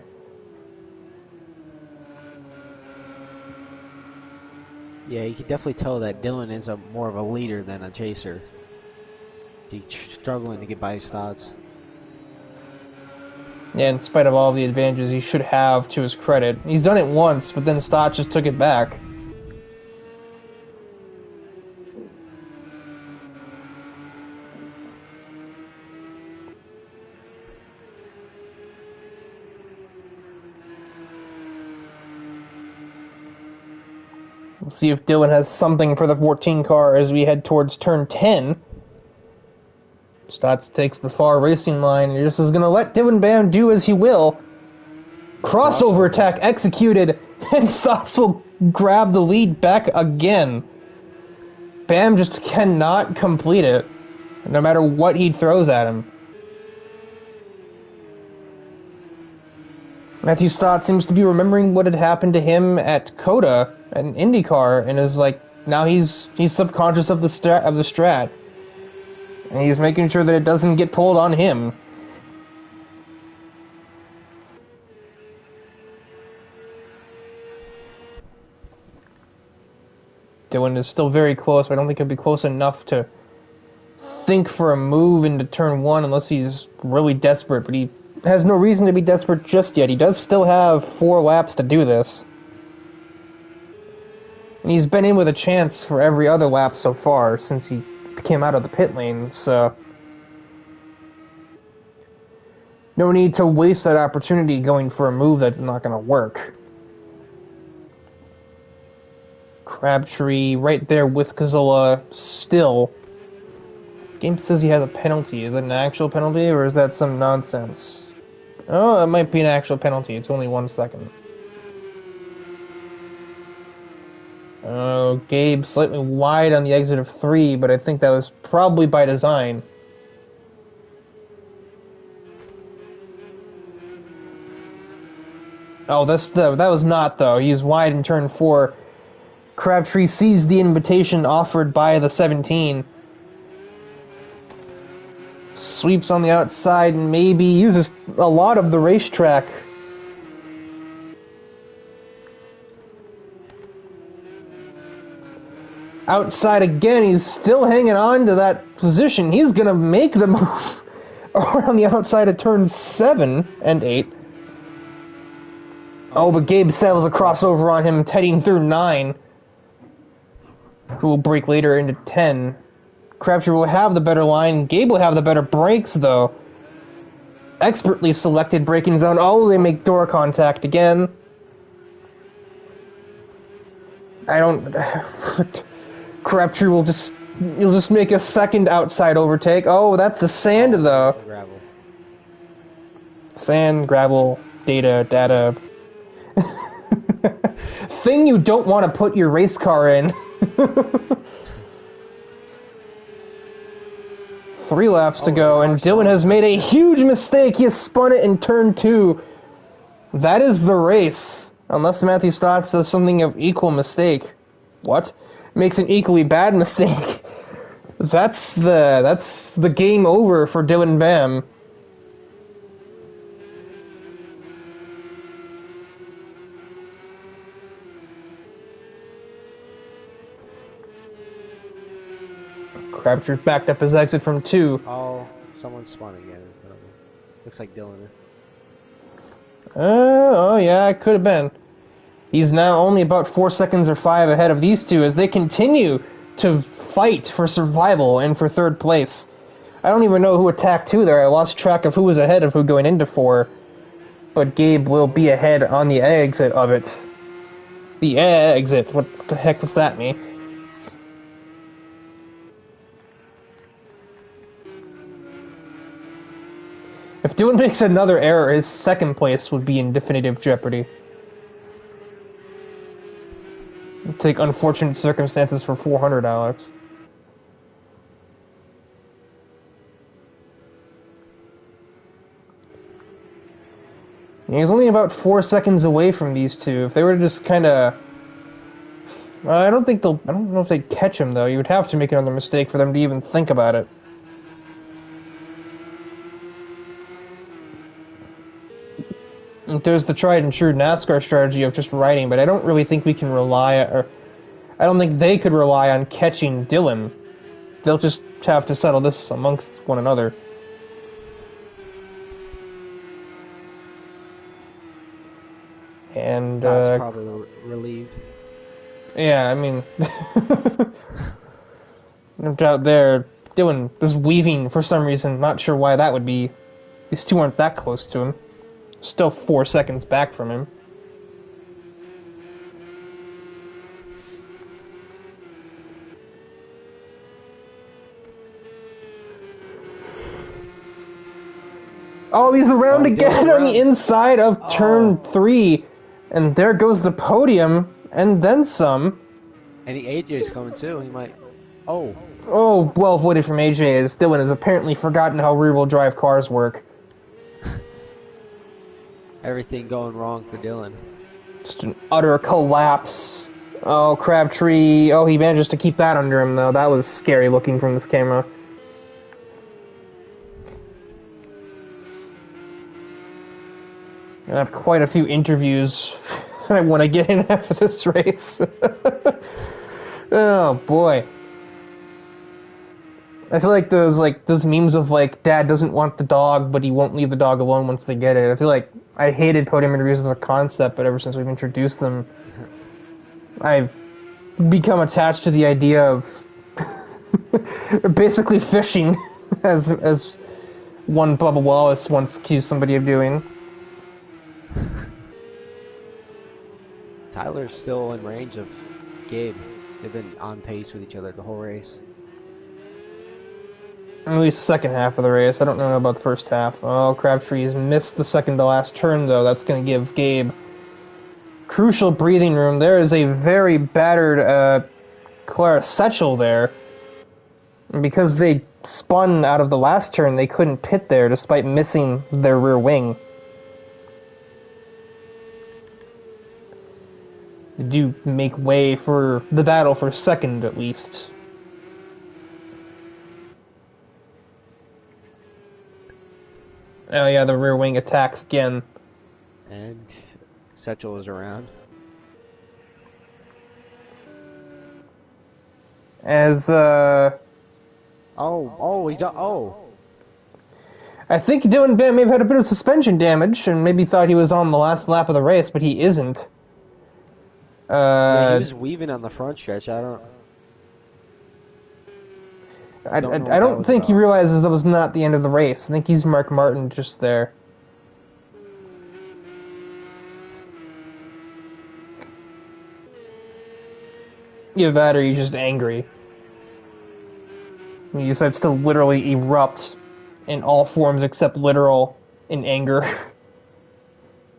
Yeah, you can definitely tell that Dylan is more of a leader than a chaser. He's struggling to get by his thoughts. Yeah, in spite of all the advantages he should have to his credit. He's done it once, but then Stott just took it back. We'll see if Dylan has something for the 14 car as we head towards turn 10. Stotts takes the far racing line and just is going to let Dylan Bam do as he will. Crossover attack executed, and Stotts will grab the lead back again. Bam just cannot complete it, no matter what he throws at him. Matthew Stott seems to be remembering what had happened to him at Coda, an IndyCar, and is like, now he's subconscious of the strat. And he's making sure that it doesn't get pulled on him. Dylan is still very close, but I don't think he'll be close enough to think for a move into turn 1 unless he's really desperate, but he has no reason to be desperate just yet. He does still have 4 laps to do this. And he's been in with a chance for every other lap so far since he came out of the pit lane, so no need to waste that opportunity going for a move that's not going to work. Crabtree right there with Cazzola still. Game says he has a penalty. Is it an actual penalty or is that some nonsense? Oh, it might be an actual penalty. It's only 1 second. Oh, Gabe slightly wide on the exit of 3, but I think that was probably by design. Oh, that was not, though. He's wide in turn 4. Crabtree sees the invitation offered by the 17. Sweeps on the outside and maybe uses a lot of the racetrack. Outside again, he's still hanging on to that position. He's going to make the move around the outside of turns 7 and 8. Oh, but Gabe settles a crossover on him, heading through 9. Who will break later into 10. Crabtree will have the better line. Gabe will have the better brakes, though. Expertly selected braking zone. Oh, they make door contact again. Crabtree will you'll just make a second outside overtake. Oh, that's the sand, though. Gravel. Sand, gravel, data. Thing you don't want to put your race car in. 3 laps to go, and Dylan has made a huge mistake. He has spun it in turn 2. That is the race. Unless Matthew Stotts does something of equal mistake. What? Makes an equally bad mistake. That's the game over for Dylan Bam. Crabtree backed up his exit from 2. Oh, someone spun again. Looks like Dylan. Oh yeah, it could have been. He's now only about 4 seconds or 5 ahead of these two as they continue to fight for survival and for 3rd place. I don't even know who attacked who there. I lost track of who was ahead of who going into 4. But Gabe will be ahead on the exit of it. The exit. What the heck does that mean? If Dylan makes another error, his 2nd place would be in definitive jeopardy. Take unfortunate circumstances for $400, Alex. He's only about 4 seconds away from these two. If they were to just kind of... I don't know if they'd catch him, though. You would have to make another mistake for them to even think about it. There's the tried and true NASCAR strategy of just riding, but I don't really think we can rely, or I don't think they could rely on catching Dylan. They'll just have to settle this amongst one another. And Doc's probably relieved. Yeah, I mean, no doubt there. Dylan was weaving for some reason. Not sure why that would be. These two aren't that close to him. Still 4 seconds back from him. Oh, he's around again on the inside of turn 3. And there goes the podium, and then some. And AJ's coming too. He might... Oh, well avoided from AJ, as Dylan has apparently forgotten how rear-wheel drive cars work. everything going wrong for Dylan. Just an utter collapse. Oh, Crabtree. Oh, he manages to keep that under him, though. That was scary looking from this camera. I have quite a few interviews I want to get in after this race. Oh, boy. I feel like those memes of dad doesn't want the dog, but he won't leave the dog alone once they get it. I feel like I hated podium interviews as a concept, but ever since we've introduced them, I've become attached to the idea of basically fishing, as one Bubba Wallace once accused somebody of doing. Tyler's still in range of Gabe. They've been on pace with each other the whole race. At least the second half of the race. I don't know about the first half. Oh, Crabtree's missed the second to last turn, though. That's going to give Gabe crucial breathing room. There is a very battered Clara Setchel there. And because they spun out of the last turn, they couldn't pit there despite missing their rear wing. They do make way for the battle for second, at least. Oh yeah, the rear wing attacks again. And Setchel is around. As, he's oh. I think Dylan Bam may have had a bit of suspension damage, and maybe thought he was on the last lap of the race, but he isn't. Yeah, he was weaving on the front stretch. I don't think he realizes that was not the end of the race. I think he's Mark Martin just there. Either that or he's just angry. He decides to literally erupt in all forms except literal in anger.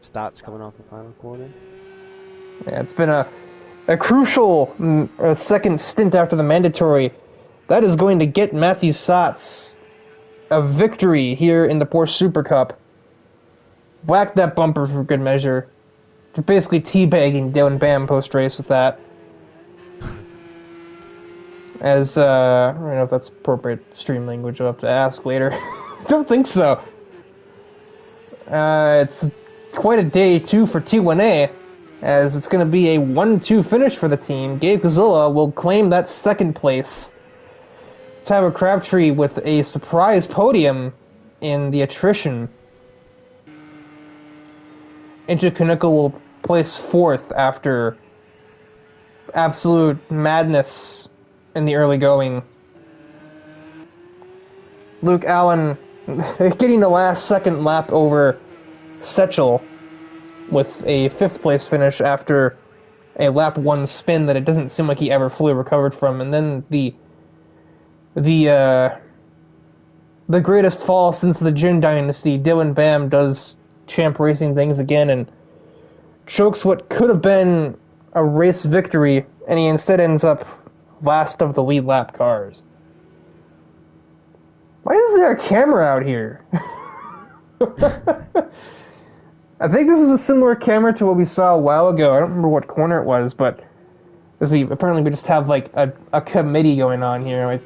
Stott's coming off the final corner. Yeah, it's been a crucial second stint after the mandatory. That is going to get Matthew Schatz a victory here in the Porsche Super Cup. Whack that bumper for good measure. Basically teabagging Dylan Bam post-race with that. As, I don't know if that's appropriate stream language, I'll have to ask later. Don't think so. It's quite a day, too, for T1A, as it's going to be a 1-2 finish for the team. Gabe Gazilla will claim that second place. Tyler Crabtree with a surprise podium in the attrition. Inja Kanuka will place fourth after absolute madness in the early going. Luke Allen getting the last second lap over Setchel with a fifth place finish after a lap 1 spin that it doesn't seem like he ever fully recovered from. And then the greatest fall since the Jin Dynasty, Dylan Bam does champ racing things again and chokes what could have been a race victory, and he instead ends up last of the lead lap cars. Why is there a camera out here? I think this is a similar camera to what we saw a while ago. I don't remember what corner it was, but apparently we just have like a committee going on here. Like,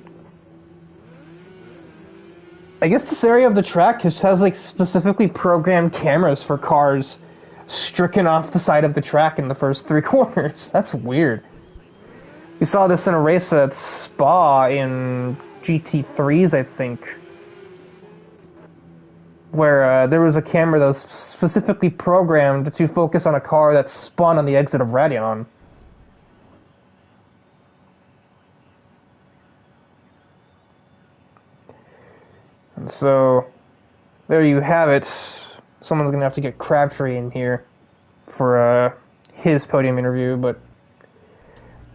I guess this area of the track just has like specifically programmed cameras for cars stricken off the side of the track in the first 3 corners. That's weird. We saw this in a race at Spa in GT3s, I think, where there was a camera that was specifically programmed to focus on a car that spun on the exit of Radeon. And so, there you have it. Someone's going to have to get Crabtree in here for his podium interview, but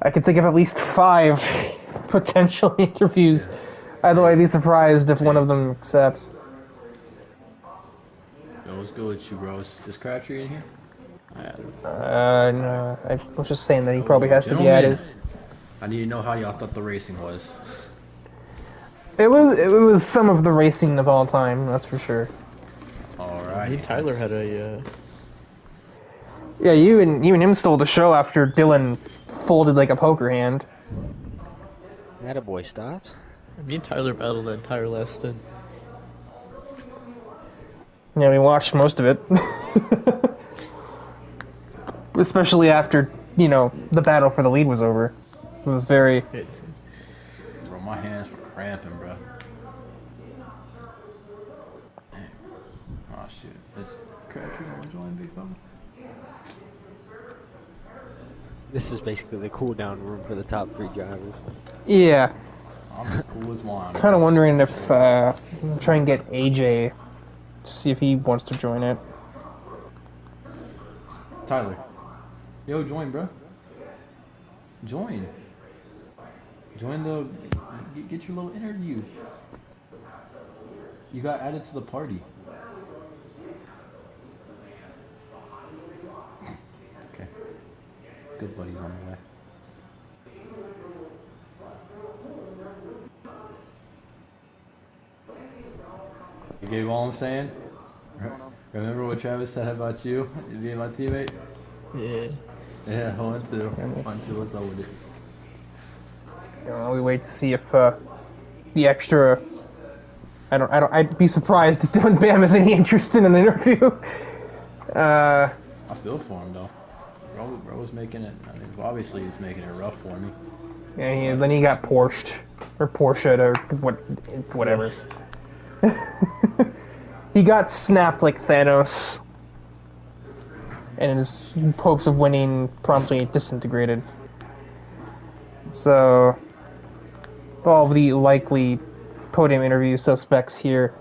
I could think of at least 5 potential interviews. Although I'd be surprised if one of them accepts. Yo, what's good with you, bro? Is Crabtree in here? No. I was just saying that he probably has to be added. I need to know how y'all thought the racing was. It was some of the racing of all time, that's for sure. Alright. Tyler had a Yeah, you and him stole the show after Dylan folded like a poker hand. Attaboy, Stott. me and Tyler battled that entire last stint. Yeah, we watched most of it. Especially after, the battle for the lead was over. It was very... Bro, my hands were cramping, bro. Dang. Oh, shit. Is Crabtree gonna join, big fella? This is basically the cool down room for the top 3 drivers. Yeah. I'm as cool as wine. Kind of wondering if try and get AJ to see if he wants to join it. Tyler. Yo, join, bro. Join. Join the... Get your little interview. You got added to the party. Okay. Good buddies on the way. You get all I'm saying? Remember what Travis said about you being my teammate? Yeah. Yeah, I want to. What's up with it? We wait to see if the extra... I'd be surprised if Dylan Bam has any interest in an interview. I feel for him, though. Bro was making it... I mean, obviously he's making it rough for me. Yeah, then he got Porsche'd. Or Porsche'd, or whatever. He got snapped like Thanos. And his hopes of winning promptly disintegrated. So... all of the likely podium interview suspects here.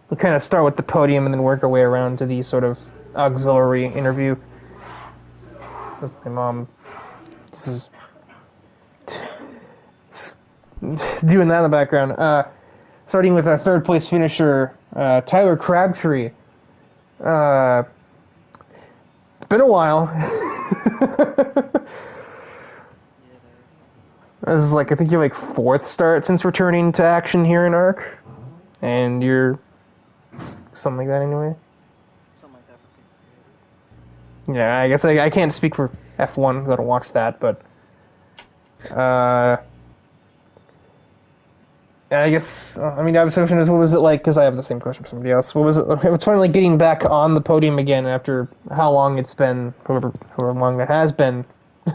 We'll kind of start with the podium and then work our way around to the sort of auxiliary interview. That's my mom. This is doing that in the background. Starting with our 3rd place finisher, Tyler Crabtree. It's been a while. This is I think your 4th start since returning to action here in ARC. And you're something like that anyway? Something like that for PC2. Yeah, I guess I can't speak for F1 because I don't watch that, but... I guess, the obvious question is, what was it like? Because I have the same question for somebody else. What was it? It's finally getting back on the podium again after how long it's been, however long it has been. Yeah,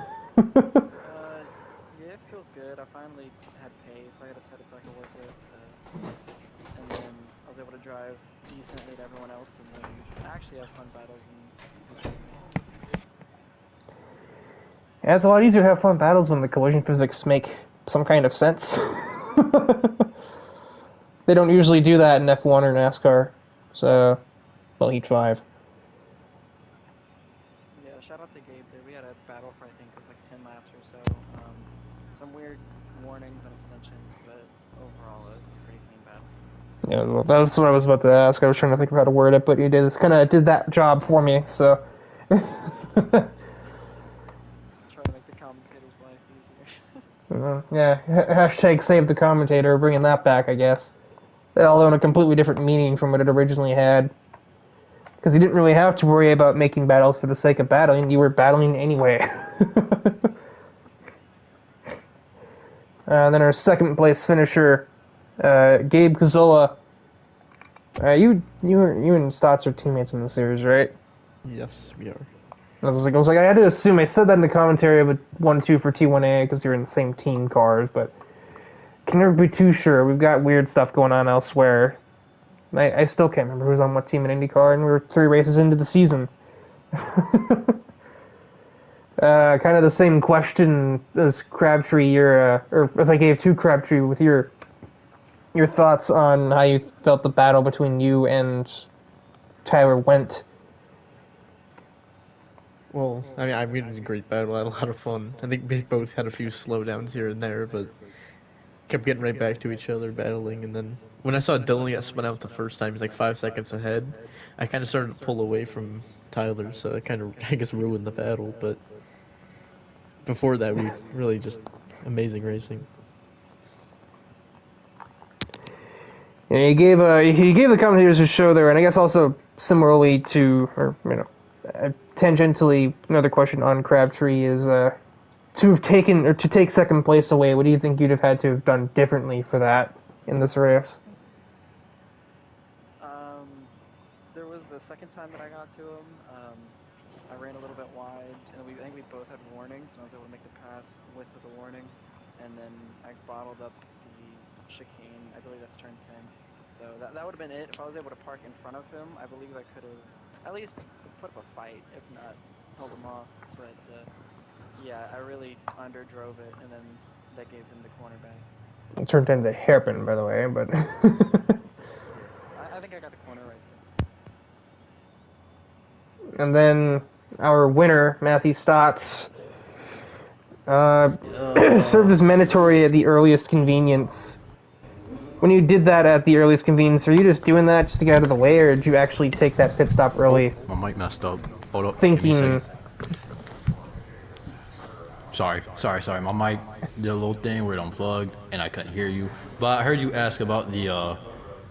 it feels good. I finally had pace. I had a setup I could work with, and then I was able to drive decently to everyone else, and then actually have fun battles. Yeah, it's a lot easier to have fun battles when the collision physics make some kind of sense. They don't usually do that in F1 or NASCAR, so, well, Heat 5. Yeah, shout out to Gabe there. We had a battle for, I think, it was 10 laps or so. Some weird warnings and extensions, but overall, a pretty clean battle. Yeah, well, that's what I was about to ask. I was trying to think of how to word it, but you did that job for me, so... Try to make the commentator's life easier. Yeah, hashtag save the commentator, bringing that back, I guess. Although in a completely different meaning from what it originally had. because you didn't really have to worry about making battles for the sake of battling. You were battling anyway. Then our second place finisher, Gabe Cazola. You and Stotts are teammates in the series, right? Yes, we are. I was like, I had to assume. I said that in the commentary of 1-2 for T1A because you're in the same team cars, but can never be too sure. We've got weird stuff going on elsewhere. I still can't remember who's on what team in IndyCar, and we were 3 races into the season. Kind of the same question as Crabtree, or as I gave to Crabtree with your thoughts on how you felt the battle between you and Tyler went. Well, I mean, we had a great battle. I had a lot of fun. I think we both had a few slowdowns here and there, but kept getting right back to each other, battling. And then when I saw Dylan get spun out the first time, he's like 5 seconds ahead. I kind of started to pull away from Tyler, so it kind of, I guess, ruined the battle. But before that, we really just amazing racing. Yeah, he gave the commentators a show there, and I guess also similarly to, or tangentially, another question on Crabtree is to take second place away. What do you think you'd have had to have done differently for that in this race? There was the second time that I got to him. I ran a little bit wide, and I think we both had warnings, and I was able to make the pass with the warning. And then I bottled up the chicane. I believe that's turn 10. So that would have been it. If I was able to park in front of him, I believe I could have at least put up a fight, if not held him off. But yeah, I really underdrove it, and then that gave him the corner back. Turn 10's a hairpin, by the way, but I think I got the corner right there. And then our winner, Matthew Stotts, served as mandatory at the earliest convenience. When you did that at the earliest convenience, are you just doing that just to get out of the way, or did you actually take that pit stop early? My mic messed up. Hold up. Thinking. Sorry. My mic did a little thing where it unplugged and I couldn't hear you. But I heard you ask about the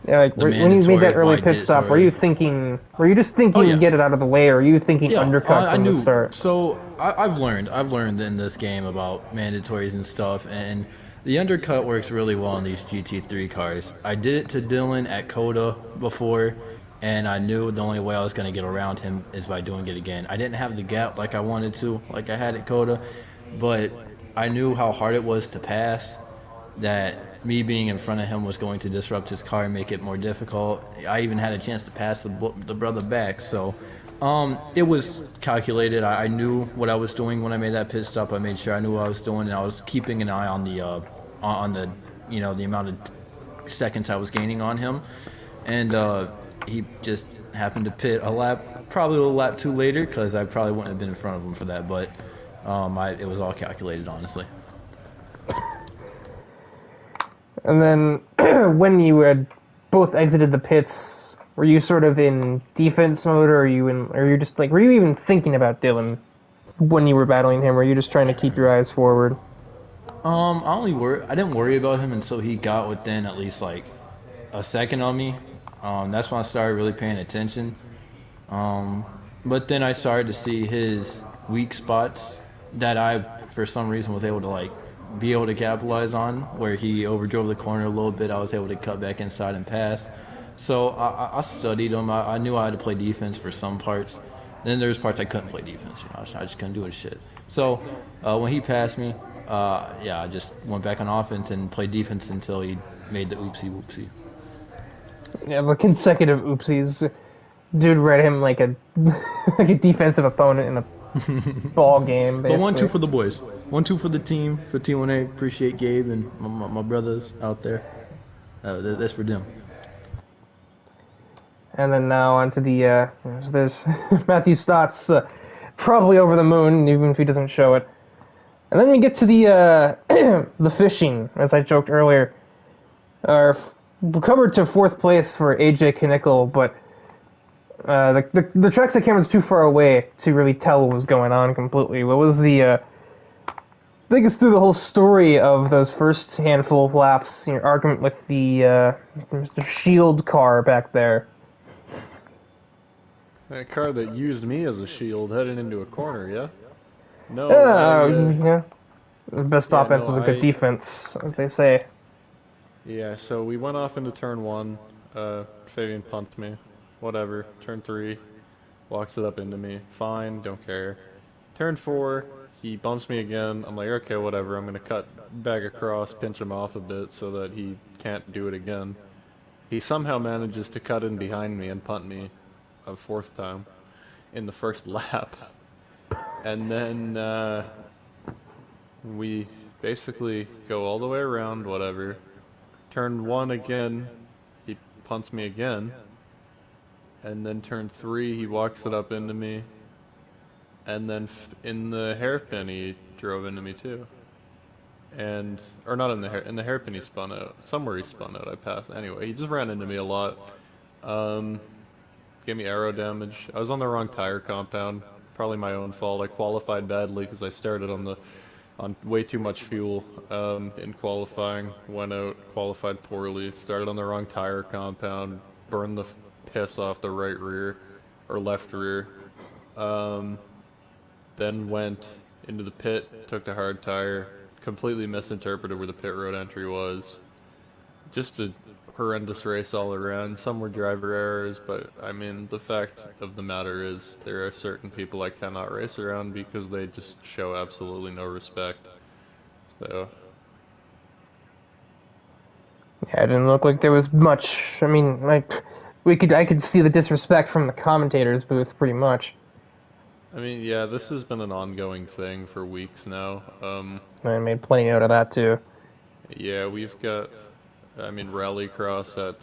Yeah, like when you made that early pit stop, were you just thinking to get it out of the way, or were you thinking undercut from the start? So I've learned in this game about mandatories and stuff, and the undercut works really well in these GT3 cars. I did it to Dylan at Coda before, and I knew the only way I was going to get around him is by doing it again. I didn't have the gap like I wanted to, like I had at Coda, but I knew how hard it was to pass, that me being in front of him was going to disrupt his car and make it more difficult. I even had a chance to pass the brother back, so it was calculated. I knew what I was doing when I made that pit stop. I made sure I knew what I was doing, and I was keeping an eye on the the amount of seconds I was gaining on him, and he just happened to pit probably a lap too later, because I probably wouldn't have been in front of him for that, but it was all calculated, honestly. And then when you had both exited the pits, were you sort of in defense mode, or were you even thinking about Dylan when you were battling him? Or were you just trying to keep your eyes forward? I didn't worry about him until he got within at least like a second on me. That's when I started really paying attention. But then I started to see his weak spots that I, for some reason, was able to be able to capitalize on, where he overdrove the corner a little bit. I was able to cut back inside and pass. So I studied him. I knew I had to play defense for some parts. Then there's parts I couldn't play defense. I just couldn't do his shit. So when he passed me, I just went back on offense and played defense until he made the oopsie whoopsie. Yeah, the consecutive oopsies. Dude read him like a defensive opponent in a ball game, basically. But 1-2 for the boys. 1-2 for the team, for T1A. Appreciate Gabe and my brothers out there. That's for them. And then now onto the there's Matthew Stotts, probably over the moon, even if he doesn't show it. And then we get to the the fishing, as I joked earlier. Recovered to 4th place for AJ Knickel, but the trackside camera's too far away to really tell what was going on completely. What was the take us through the whole story of those first handful of laps, your argument with the Mr. Shield car back there. That car that used me as a shield heading into a corner, yeah? No, Yeah. The best yeah, offense no, is a good defense, as they say. yeah, so we went off into turn 1, Fabian punts me, whatever, turn 3, walks it up into me, fine, don't care. Turn 4, he bumps me again, I'm like, okay, whatever, I'm gonna cut back across, pinch him off a bit so that he can't do it again. He somehow manages to cut in behind me and punt me a 4th time in the first lap. And then, we basically go all the way around, whatever. Turn 1 again, he punts me again. And then turn 3, he walks it up into me. And then in the hairpin, he drove into me too. And, or not in the hairpin he spun out. Somewhere he spun out, I passed. Anyway, he just ran into me a lot. Gave me aero damage. I was on the wrong tire compound. Probably my own fault. I qualified badly because I started on way too much fuel in qualifying. Went out, qualified poorly. Started on the wrong tire compound. Burned the piss off the right rear or left rear. Then went into the pit, took the hard tire, completely misinterpreted where the pit road entry was. Just a horrendous race all around. Some were driver errors, but I mean, the fact of the matter is there are certain people I cannot race around because they just show absolutely no respect. So, Yeah, it didn't look like there was much. I mean, I could see the disrespect from the commentators booth pretty much. I mean, yeah, this has been an ongoing thing for weeks now. I made plenty out of that too. Yeah, we've got, I mean, Rallycross at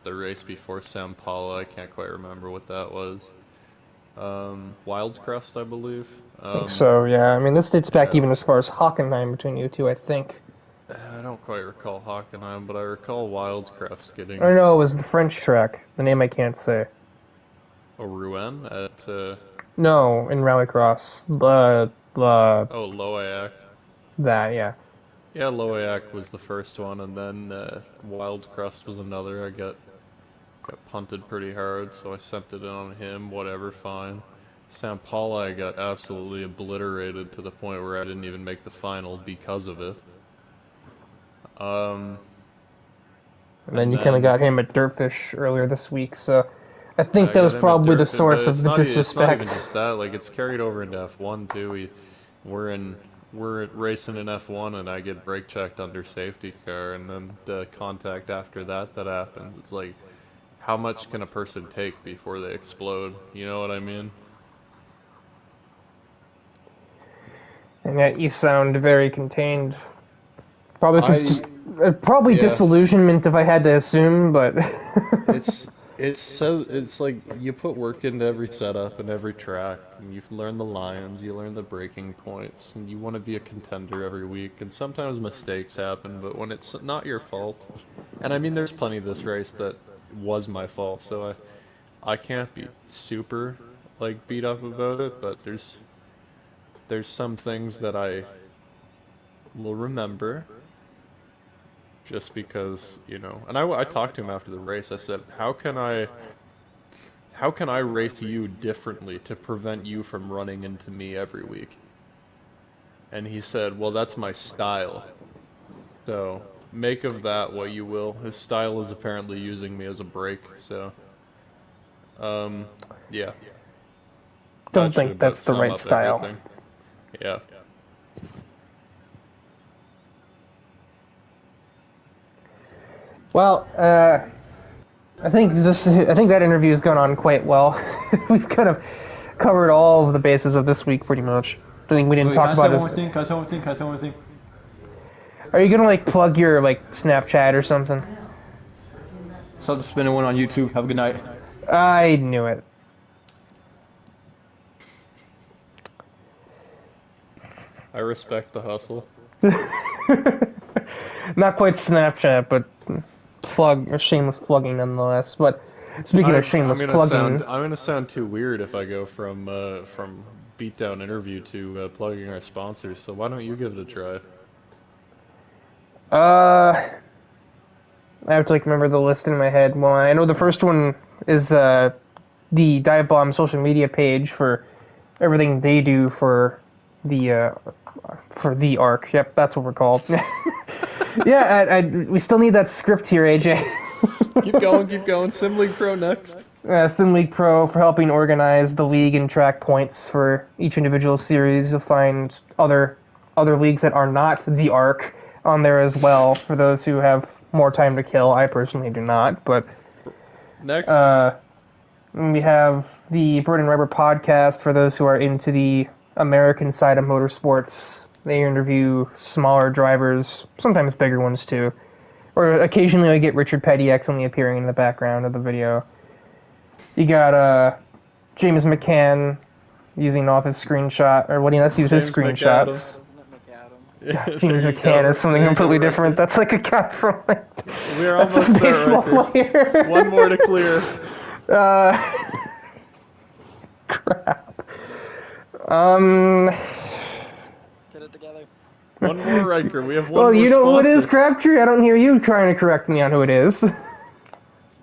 the race before Sao Paulo. I can't quite remember what that was. Wildcrest, I believe. So yeah, I mean, this dates back Yeah, even as far as Hockenheim between you two, I think. I don't quite recall Hockenheim, but I recall Wildcrest Or getting no, it was the French track. The name I can't say. a Rouen at, No, in Rallycross. The oh, Loayac. that yeah. Yeah, Loayac was the first one, and then Wildcrest was another. I got punted pretty hard, so I sent it in on him, whatever, fine. Sao Paulo I got absolutely obliterated to the point where I didn't even make the final because of it. Um, And then and you kind of then got him at Dirtfish earlier this week, so I think I that got was him at probably the Durfin, but source of the it's not even disrespect. just that. Like it's carried over into F1 too. We're racing in F1, and I get brake checked under safety car, and then the contact after that happens. It's like, how much can a person take before they explode? You know what I mean? And yet you sound very contained. Probably because I just probably yeah. disillusionment, if I had to assume, but It's it's like you put work into every setup and every track, and you learn the lines, you learn the breaking points, and you want to be a contender every week. And sometimes mistakes happen, but when it's not your fault, and I mean, there's plenty of this race that was my fault, so I can't be super like beat up about it. But there's some things that I will remember just because, you know. And I talked to him after the race. I said, how can I race you differently to prevent you from running into me every week? And he said, well, that's my style. So make of that what you will. His style is apparently using me as a brake, so yeah. That don't should think about that's the sum right up style. everything. Yeah. Well, I think that interview has gone on quite well. We've kind of covered all of the bases of this week, pretty much. I think we didn't Wait, talk about this. can I say one thing? Can I say one thing? Are you gonna like plug your like Snapchat or something? Stop spinning one on YouTube. Have a good night. I knew it. I respect the hustle. Not quite Snapchat, but plug or shameless plugging nonetheless. But speaking of shameless plugging, I'm gonna sound too weird if I go from beatdown interview to plugging our sponsors. So why don't you give it a try? I have to like remember the list in my head. Well, I know the first one is the DIVEBOMB social media page for everything they do for the ARC. Yep, that's what we're called. Yeah, we still need that script here, AJ. Keep going. Sim League Pro next. Sim League Pro for helping organize the league and track points for each individual series. You'll find other leagues that are not the ARC on there as well for those who have more time to kill. I personally do not, but next we have the Bird and Rubber podcast for those who are into the American side of motorsports. They interview smaller drivers, sometimes bigger ones too. Or occasionally I get Richard Petty only appearing in the background of the video. You got James McCann using off his screenshot, or let's use his screenshots. Wasn't it McAdam? God, James McCann is something completely different. That's like a guy from We're almost there. baseball player. One more to clear. Crap. Get it together. One more Riker. We have one Well, more you know who it is, sponsor. Crabtree? I don't hear you trying to correct me on who it is.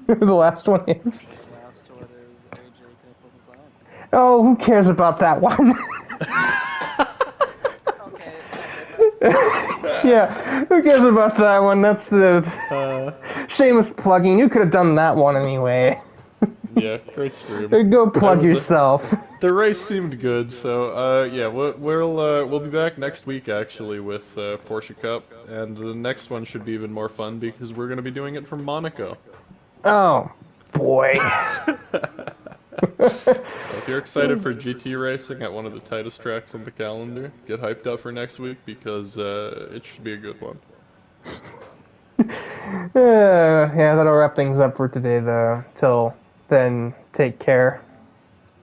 The last one is. Last one is AJ Knipples on. Oh, who cares about that one? Okay. Yeah, who cares about that one? That's the shameless plugging. You could have done that one anyway. Yeah, great stream. Go plug That was yourself. The race seemed good, so yeah, we'll be back next week actually with Porsche Cup, and the next one should be even more fun because we're going to be doing it from Monaco. Oh, boy. So if you're excited for GT racing at one of the tightest tracks on the calendar, get hyped up for next week because it should be a good one. Yeah, that'll wrap things up for today, though. Till then, take care.